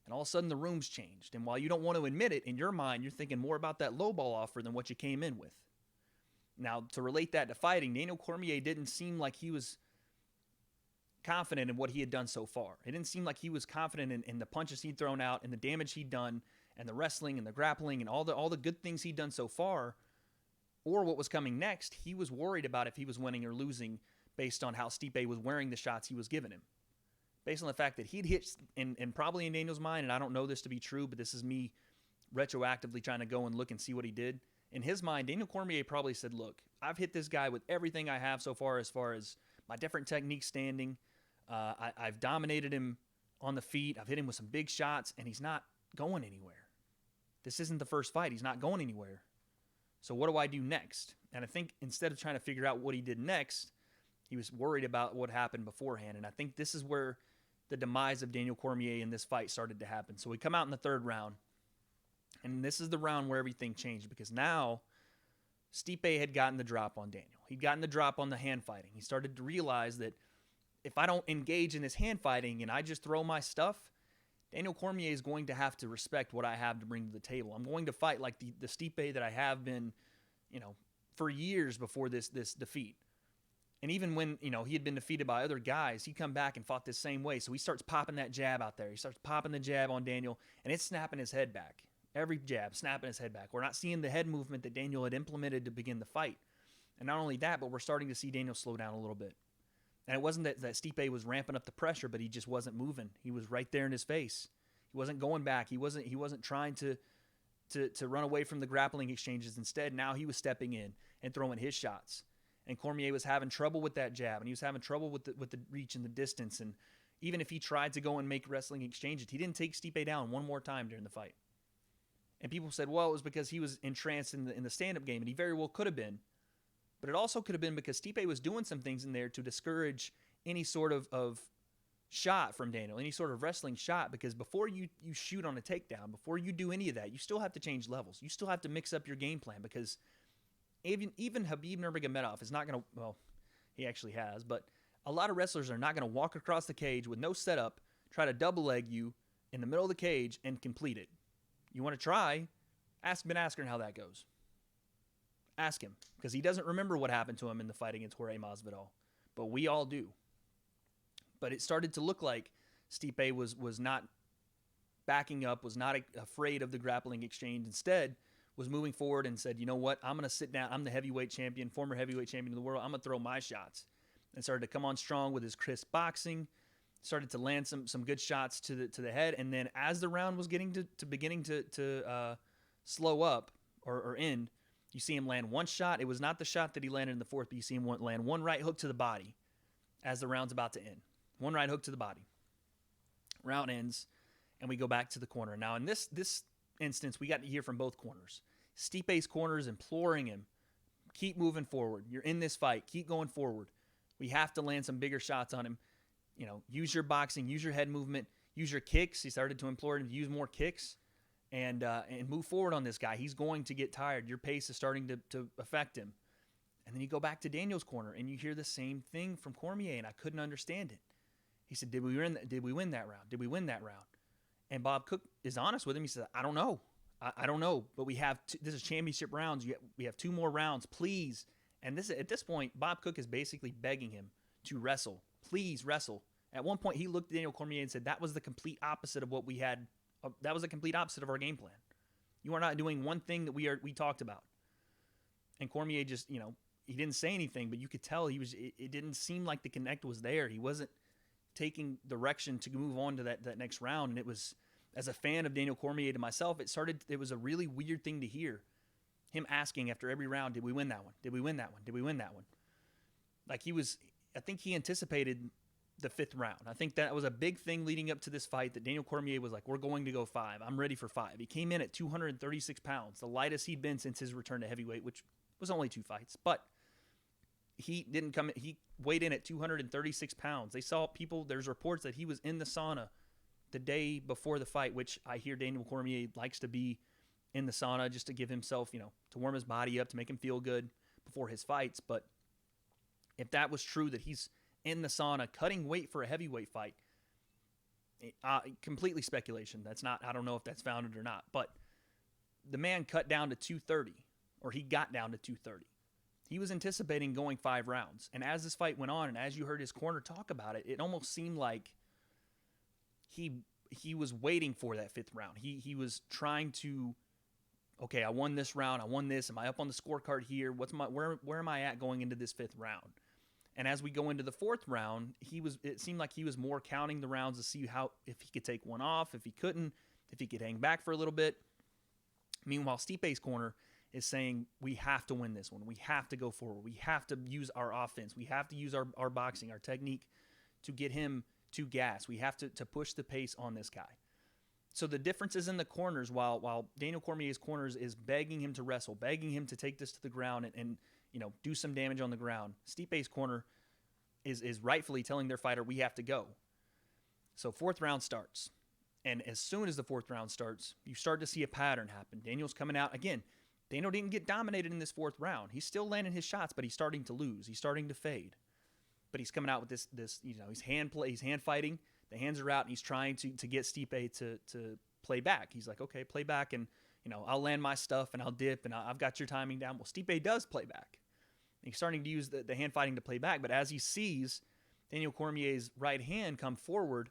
And all of a sudden the room's changed. And while you don't want to admit it, in your mind, you're thinking more about that lowball offer than what you came in with. Now, to relate that to fighting, Daniel Cormier didn't seem like he was confident in what he had done so far. It didn't seem like he was confident in the punches he'd thrown out and the damage he'd done and the wrestling and the grappling and all the good things he'd done so far, or what was coming next. He was worried about if he was winning or losing based on how Stipe was wearing the shots he was giving him. Based on the fact that he'd hit, and probably in Daniel's mind, and I don't know this to be true, but this is me retroactively trying to go and look and see what he did. In his mind, Daniel Cormier probably said, look, I've hit this guy with everything I have so far as my different techniques standing. I've dominated him on the feet. I've hit him with some big shots, and he's not going anywhere. This isn't the first fight. He's not going anywhere. So what do I do next? And I think instead of trying to figure out what he did next, he was worried about what happened beforehand. And I think this is where the demise of Daniel Cormier in this fight started to happen. So we come out in the third round, and this is the round where everything changed, because now Stipe had gotten the drop on Daniel. He'd gotten the drop on the hand fighting. He started to realize that if I don't engage in this hand fighting and I just throw my stuff, Daniel Cormier is going to have to respect what I have to bring to the table. I'm going to fight like the Stipe that I have been, for years before this defeat. And even when, he had been defeated by other guys, he'd come back and fought this same way. So he starts popping that jab out there. He starts popping the jab on Daniel, and it's snapping his head back. Every jab, snapping his head back. We're not seeing the head movement that Daniel had implemented to begin the fight. And not only that, but we're starting to see Daniel slow down a little bit. And it wasn't that Stipe was ramping up the pressure, but he just wasn't moving. He was right there in his face. He wasn't going back. He wasn't trying to run away from the grappling exchanges. Instead, now he was stepping in and throwing his shots. And Cormier was having trouble with that jab, and he was having trouble with the reach and the distance. And even if he tried to go and make wrestling exchanges, he didn't take Stipe down one more time during the fight. And people said, well, it was because he was entranced in the stand-up game, and he very well could have been. But it also could have been because Stipe was doing some things in there to discourage any sort of shot from Daniel, any sort of wrestling shot, because before you shoot on a takedown, before you do any of that, you still have to change levels. You still have to mix up your game plan, because Even Habib Nurmagomedov is not going to, well, he actually has, but a lot of wrestlers are not going to walk across the cage with no setup, try to double leg you in the middle of the cage and complete it. You want to try? Ask Ben Askren how that goes. Ask him, because he doesn't remember what happened to him in the fight against Jorge Masvidal, but we all do. But it started to look like Stipe was not backing up, was not afraid of the grappling exchange. Instead, was moving forward and said, you know what, I'm going to sit down. I'm the heavyweight champion, former heavyweight champion of the world. I'm going to throw my shots. And started to come on strong with his crisp boxing. Started to land some good shots to the head. And then as the round was getting beginning to slow up or end, you see him land one shot. It was not the shot that he landed in the fourth, but you see him land one right hook to the body as the round's about to end. One right hook to the body. Round ends, and we go back to the corner. Now, in this instance, we got to hear from both corners. Stipe's corner is imploring him, keep moving forward. You're in this fight. Keep going forward. We have to land some bigger shots on him. You know, use your boxing, use your head movement, use your kicks. He started to implore him to use more kicks and move forward on this guy. He's going to get tired. Your pace is starting to affect him. And then you go back to Daniel's corner, and you hear the same thing from Cormier, and I couldn't understand it. He said, did we win that round? Did we win that round? And Bob Cook is honest with him. He said, I don't know. I don't know, but we have this is championship rounds. We have 2 more rounds, please. And at this point, Bob Cook is basically begging him to wrestle. Please wrestle. At one point, he looked at Daniel Cormier and said, that was the complete opposite of what we had. That was the complete opposite of our game plan. You are not doing one thing that we talked about. And Cormier just, he didn't say anything, but you could tell it didn't seem like the connect was there. He wasn't taking direction to move on to that next round. And it was, as a fan of Daniel Cormier to myself, it was a really weird thing to hear. Him asking after every round, did we win that one? Did we win that one? Did we win that one? Like I think he anticipated the 5th round. I think that was a big thing leading up to this fight, that Daniel Cormier was like, we're going to go 5. I'm ready for 5. He came in at 236 pounds, the lightest he'd been since his return to heavyweight, which was only 2 fights. But he weighed in at 236 pounds. They saw there's reports that he was in the sauna the day before the fight, which I hear Daniel Cormier likes to be in the sauna just to give himself, to warm his body up, to make him feel good before his fights. But if that was true, that he's in the sauna cutting weight for a heavyweight fight, completely speculation. I don't know if that's founded or not, but the man cut down to 230, or he got down to 230. He was anticipating going 5 rounds. And as this fight went on, and as you heard his corner talk about it, it almost seemed like he was waiting for that 5th round. He was trying to, okay, I won this round. I won this. Am I up on the scorecard here? Where am I at going into this 5th round? And as we go into the 4th round, it seemed like he was more counting the rounds to see if he could take one off, if he couldn't, if he could hang back for a little bit. Meanwhile, Stipe's corner is saying, we have to win this one. We have to go forward. We have to use our offense. We have to use our boxing, our technique to get him to gas. We have to push the pace on this guy. So the difference is in the corners. While Daniel Cormier's corners is begging him to wrestle, begging him to take this to the ground and do some damage on the ground, Stipe's corner is rightfully telling their fighter, we have to go. So 4th round starts. And as soon as the 4th round starts, you start to see a pattern happen. Daniel's coming out. Again, Daniel didn't get dominated in this 4th round. He's still landing his shots, but he's starting to lose. He's starting to fade. But he's coming out with this he's hand fighting. The hands are out, and he's trying to get Stipe to play back. He's like, okay, play back, and I'll land my stuff, and I'll dip, and I've got your timing down. Well, Stipe does play back. He's starting to use the hand fighting to play back, but as he sees Daniel Cormier's right hand come forward,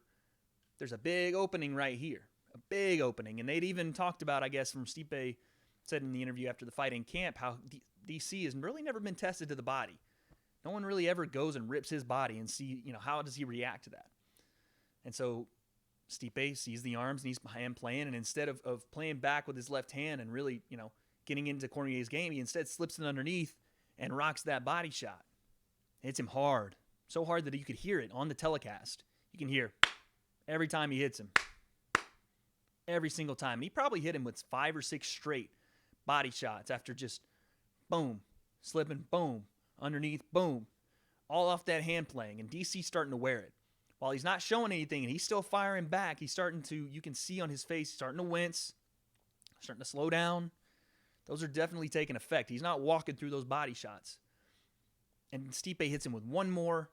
there's a big opening right here, a big opening. And they'd even talked about, I guess, from Stipe said in the interview after the fight in camp, how DC has really never been tested to the body. No one really ever goes and rips his body and see, how does he react to that? And so Stipe sees the arms and he's behind playing, and instead of playing back with his left hand and really, getting into Cormier's game, he instead slips it underneath and rocks that body shot. Hits him hard. So hard that you could hear it on the telecast. You can hear every time he hits him. Every single time. And he probably hit him with 5 or 6 straight body shots after just boom, slipping, boom, underneath, boom. All off that hand playing. And DC's starting to wear it. While he's not showing anything and he's still firing back, he's starting to, you can see on his face, he's starting to wince, starting to slow down. Those are definitely taking effect. He's not walking through those body shots. And Stipe hits him with one more,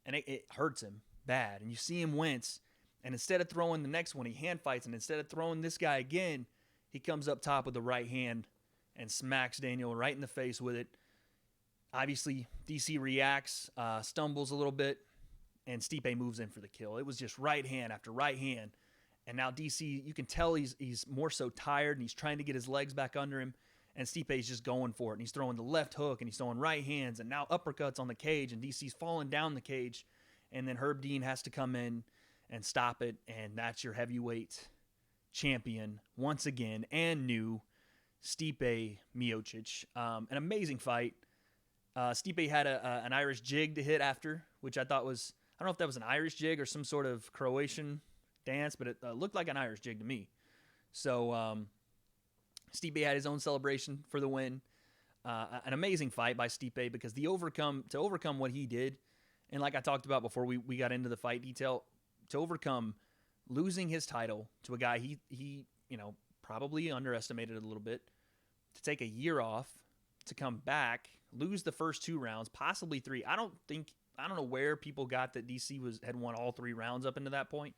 and it hurts him bad. And you see him wince. And instead of throwing the next one, he hand fights. And instead of throwing this guy again, he comes up top with the right hand and smacks Daniel right in the face with it. Obviously, DC reacts, stumbles a little bit, and Stipe moves in for the kill. It was just right hand after right hand. And now DC, you can tell he's more so tired, and he's trying to get his legs back under him. And Stipe's just going for it. And he's throwing the left hook, and he's throwing right hands, and now uppercuts on the cage, and DC's falling down the cage. And then Herb Dean has to come in and stop it, and that's your heavyweight champion once again, and new Stipe Miocic. An amazing fight. Stipe had an Irish jig to hit after, which I thought was, I don't know if that was an Irish jig or some sort of Croatian dance, but it looked like an Irish jig to me. So Stipe had his own celebration for the win. An amazing fight by Stipe because to overcome what he did, and like I talked about before we got into the fight detail, to overcome losing his title to a guy he probably underestimated a little bit, to take a year off, to come back, lose the first 2 rounds, possibly 3. I don't know where people got that DC had won all 3 rounds up into that point.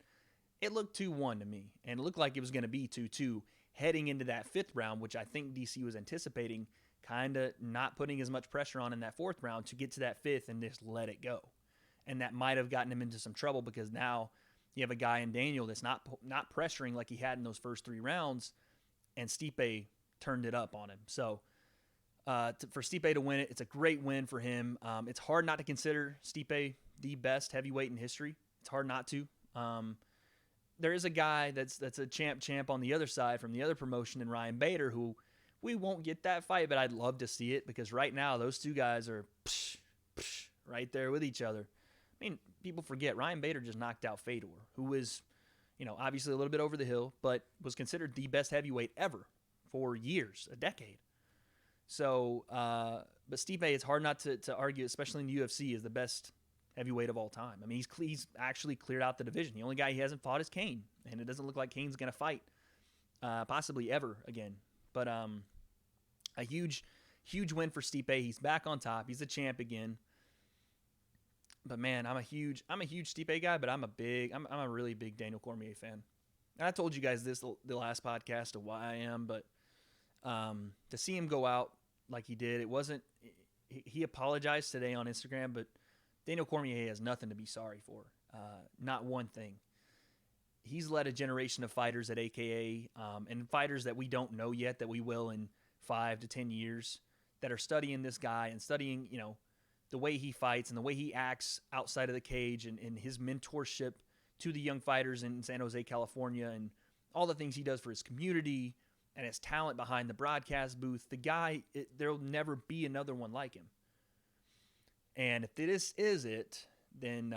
It looked 2-1 to me, and it looked like it was going to be 2-2 heading into that 5th round, which I think DC was anticipating, kind of not putting as much pressure on in that 4th round to get to that 5th and just let it go. And that might have gotten him into some trouble because now you have a guy in Daniel that's not pressuring like he had in those first 3 rounds, and Stipe turned it up on him. So for Stipe to win it, it's a great win for him. It's hard not to consider Stipe the best heavyweight in history. It's hard not to. There is a guy that's a champ on the other side from the other promotion in Ryan Bader, who we won't get that fight, but I'd love to see it because right now those 2 guys are right there with each other. I mean, people forget Ryan Bader just knocked out Fedor, who is, obviously a little bit over the hill, but was considered the best heavyweight ever for years, a decade. So, but Stipe, it's hard not to argue, especially in the UFC, is the best heavyweight of all time. I mean, he's actually cleared out the division. The only guy he hasn't fought is Kane, and it doesn't look like Kane's going to fight possibly ever again. But a huge win for Stipe. He's back on top. He's the champ again. But man, I'm a huge Stipe guy, but I'm a really big Daniel Cormier fan. And I told you guys this the last podcast of why I am, but to see him go out like he did, he apologized today on Instagram, but Daniel Cormier has nothing to be sorry for. Not one thing. He's led a generation of fighters at AKA, and fighters that we don't know yet, that we will in 5 to 10 years, that are studying this guy and studying, the way he fights and the way he acts outside of the cage and his mentorship to the young fighters in San Jose, California, and all the things he does for his community and his talent behind the broadcast booth. The guy, there'll never be another one like him. And if this is it, then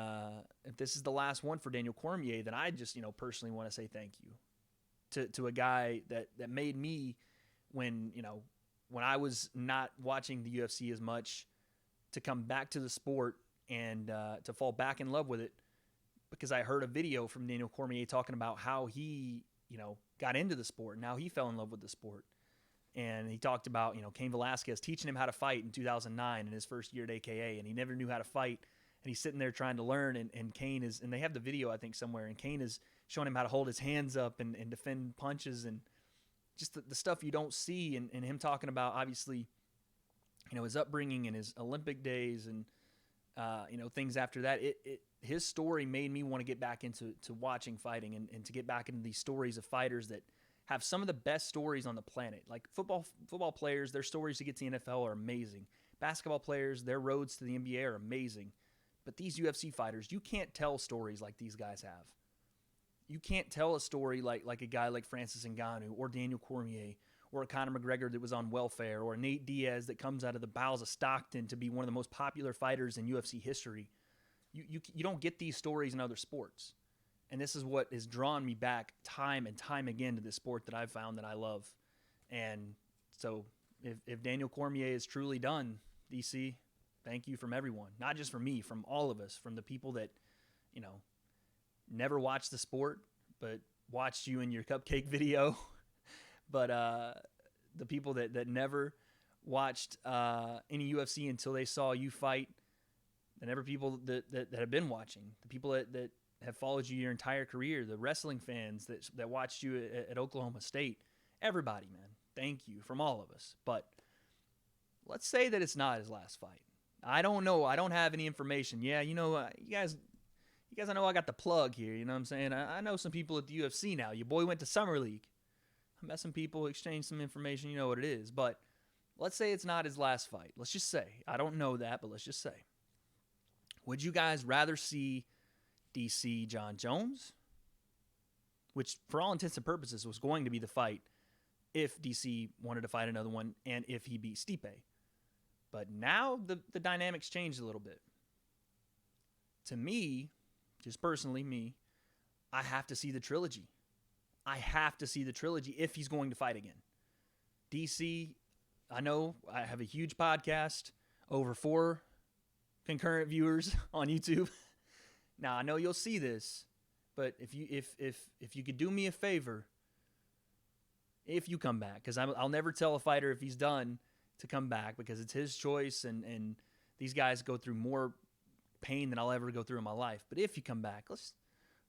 if this is the last one for Daniel Cormier, then I just, personally want to say thank you to a guy that made me, when I was not watching the UFC as much, to come back to the sport and to fall back in love with it, because I heard a video from Daniel Cormier talking about how he, got into the sport and how he fell in love with the sport. And he talked about, Cain Velasquez teaching him how to fight in 2009 in his first year at AKA, and he never knew how to fight. And he's sitting there trying to learn, and Cain is, and they have the video, I think, somewhere, and Cain is showing him how to hold his hands up and defend punches, and just the stuff you don't see, and him talking about, obviously, his upbringing and his Olympic days and, things after that. His story made me want to get back into watching fighting and to get back into these stories of fighters that have some of the best stories on the planet. Like football players, their stories to get to the NFL are amazing. Basketball players, their roads to the NBA are amazing. But these UFC fighters, you can't tell stories like these guys have. You can't tell a story like a guy like Francis Ngannou or Daniel Cormier or a Conor McGregor that was on welfare, or Nate Diaz that comes out of the bowels of Stockton to be one of the most popular fighters in UFC history. You don't get these stories in other sports. And this is what has drawn me back time and time again to this sport that I've found that I love. And so if Daniel Cormier is truly done, DC, thank you from everyone. Not just from me, from all of us, from the people that, never watched the sport, but watched you in your cupcake video. But the people that never watched any UFC until they saw you fight, the never people that have been watching, the people that have followed you your entire career, the wrestling fans that watched you at Oklahoma State, everybody, man, thank you from all of us. But let's say that it's not his last fight. I don't know. I don't have any information. Yeah, you guys, I know I got the plug here. You know what I'm saying? I know some people at the UFC now. Your boy went to Summer League. I met some people, exchanged some information. You know what it is. But let's say it's not his last fight. Let's just say. I don't know that, but let's just say. Would you guys rather see DC John Jones, which for all intents and purposes was going to be the fight if DC wanted to fight another one and if he beat Stipe? But now the dynamics changed a little bit. To me, just personally, I have to see the trilogy. I have to see the trilogy if he's going to fight again. DC, I know I have a huge podcast, over 4 concurrent viewers on YouTube. Now, I know you'll see this, but if you could do me a favor, if you come back, because I'll never tell a fighter if he's done to come back, because it's his choice, and these guys go through more pain than I'll ever go through in my life. But if you come back, let's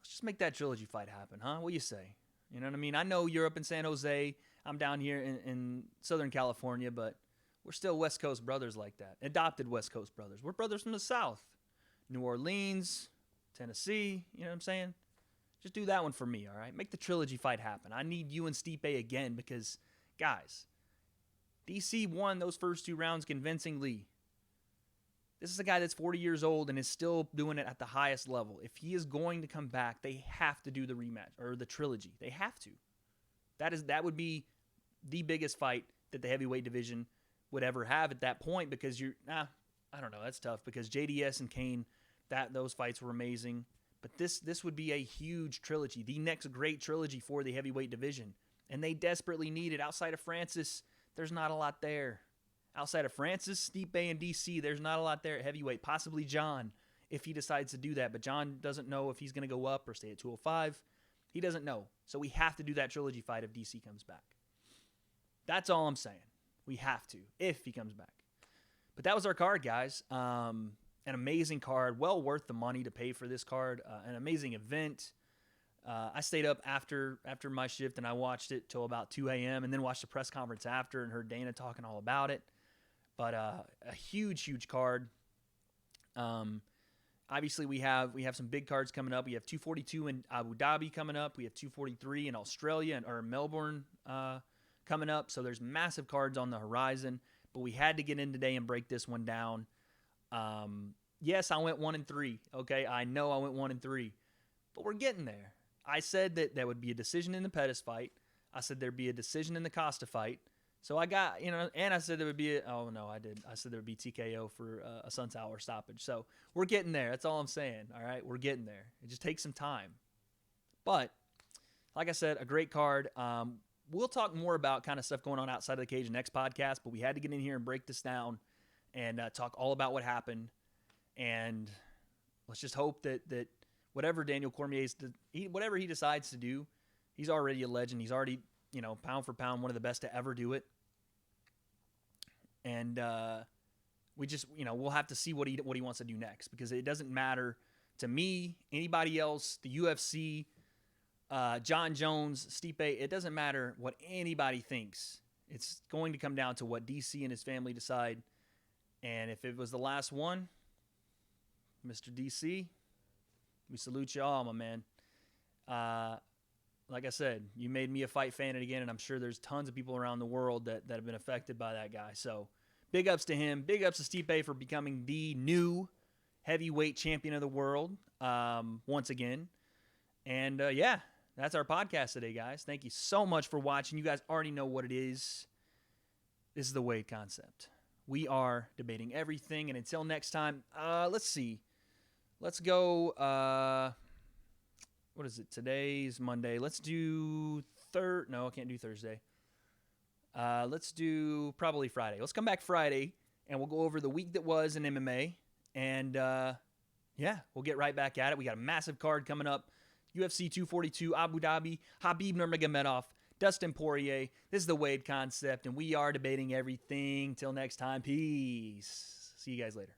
just make that trilogy fight happen, huh? What do you say? You know what I mean? I know you're up in San Jose. I'm down here in Southern California, but we're still West Coast brothers like that. Adopted West Coast brothers. We're brothers from the South. New Orleans, Tennessee, you know what I'm saying? Just do that one for me, all right? Make the trilogy fight happen. I need you and Stipe again because, guys, DC won those first 2 rounds convincingly. This is a guy that's 40 years old and is still doing it at the highest level. If he is going to come back, they have to do the rematch or the trilogy. They have to. That would be the biggest fight that the heavyweight division would ever have at that point, because I don't know, that's tough, because JDS and Kane, those fights were amazing. But this would be a huge trilogy, the next great trilogy for the heavyweight division. And they desperately need it. Outside of Francis, there's not a lot there. Outside of Francis, Stipe, and DC, there's not a lot there at heavyweight. Possibly John, if he decides to do that. But John doesn't know if he's going to go up or stay at 205. He doesn't know. So we have to do that trilogy fight if DC comes back. That's all I'm saying. We have to, if he comes back. But that was our card, guys. An amazing card. Well worth the money to pay for this card. An amazing event. I stayed up after my shift, and I watched it till about 2 a.m. and then watched the press conference after and heard Dana talking all about it. But a huge card. Obviously, we have some big cards coming up. We have 242 in Abu Dhabi coming up. We have 243 in Australia or Melbourne coming up. So there's massive cards on the horizon. But we had to get in today and break this one down. Yes, I went 1-3. Okay, I know I went 1-3, but we're getting there. I said that there would be a decision in the Pettis fight. I said there'd be a decision in the Costa fight. So I got, and I said there would be I said there would be TKO for a Suntower stoppage. So we're getting there. That's all I'm saying. All right, we're getting there. It just takes some time. But like I said, a great card. We'll talk more about kind of stuff going on outside of the cage next podcast, but we had to get in here and break this down and talk all about what happened. And let's just hope that whatever Daniel Cormier's, whatever he decides to do, he's already a legend. He's already, pound for pound, one of the best to ever do it. And we just, we'll have to see what he wants to do next, because it doesn't matter to me, anybody else, the UFC, John Jones, Stipe. It doesn't matter what anybody thinks. It's going to come down to what DC and his family decide. And if it was the last one, Mr. DC, we salute you all, my man. Like I said, you made me a fight fan again, and I'm sure there's tons of people around the world that have been affected by that guy. So big ups to him. Big ups to Stipe for becoming the new heavyweight champion of the world once again. And, that's our podcast today, guys. Thank you so much for watching. You guys already know what it is. This is the W.A.D.E concept. We are debating everything. And until next time, let's see. Let's go. What is it? Today's Monday. Let's do No, I can't do Thursday. Let's do probably Friday. Let's come back Friday, and we'll go over the week that was in MMA. And, we'll get right back at it. We got a massive card coming up. UFC 242, Abu Dhabi, Khabib Nurmagomedov Dustin Poirier. This is the W.A.D.E concept, and we are debating everything. Till next time, peace. See you guys later.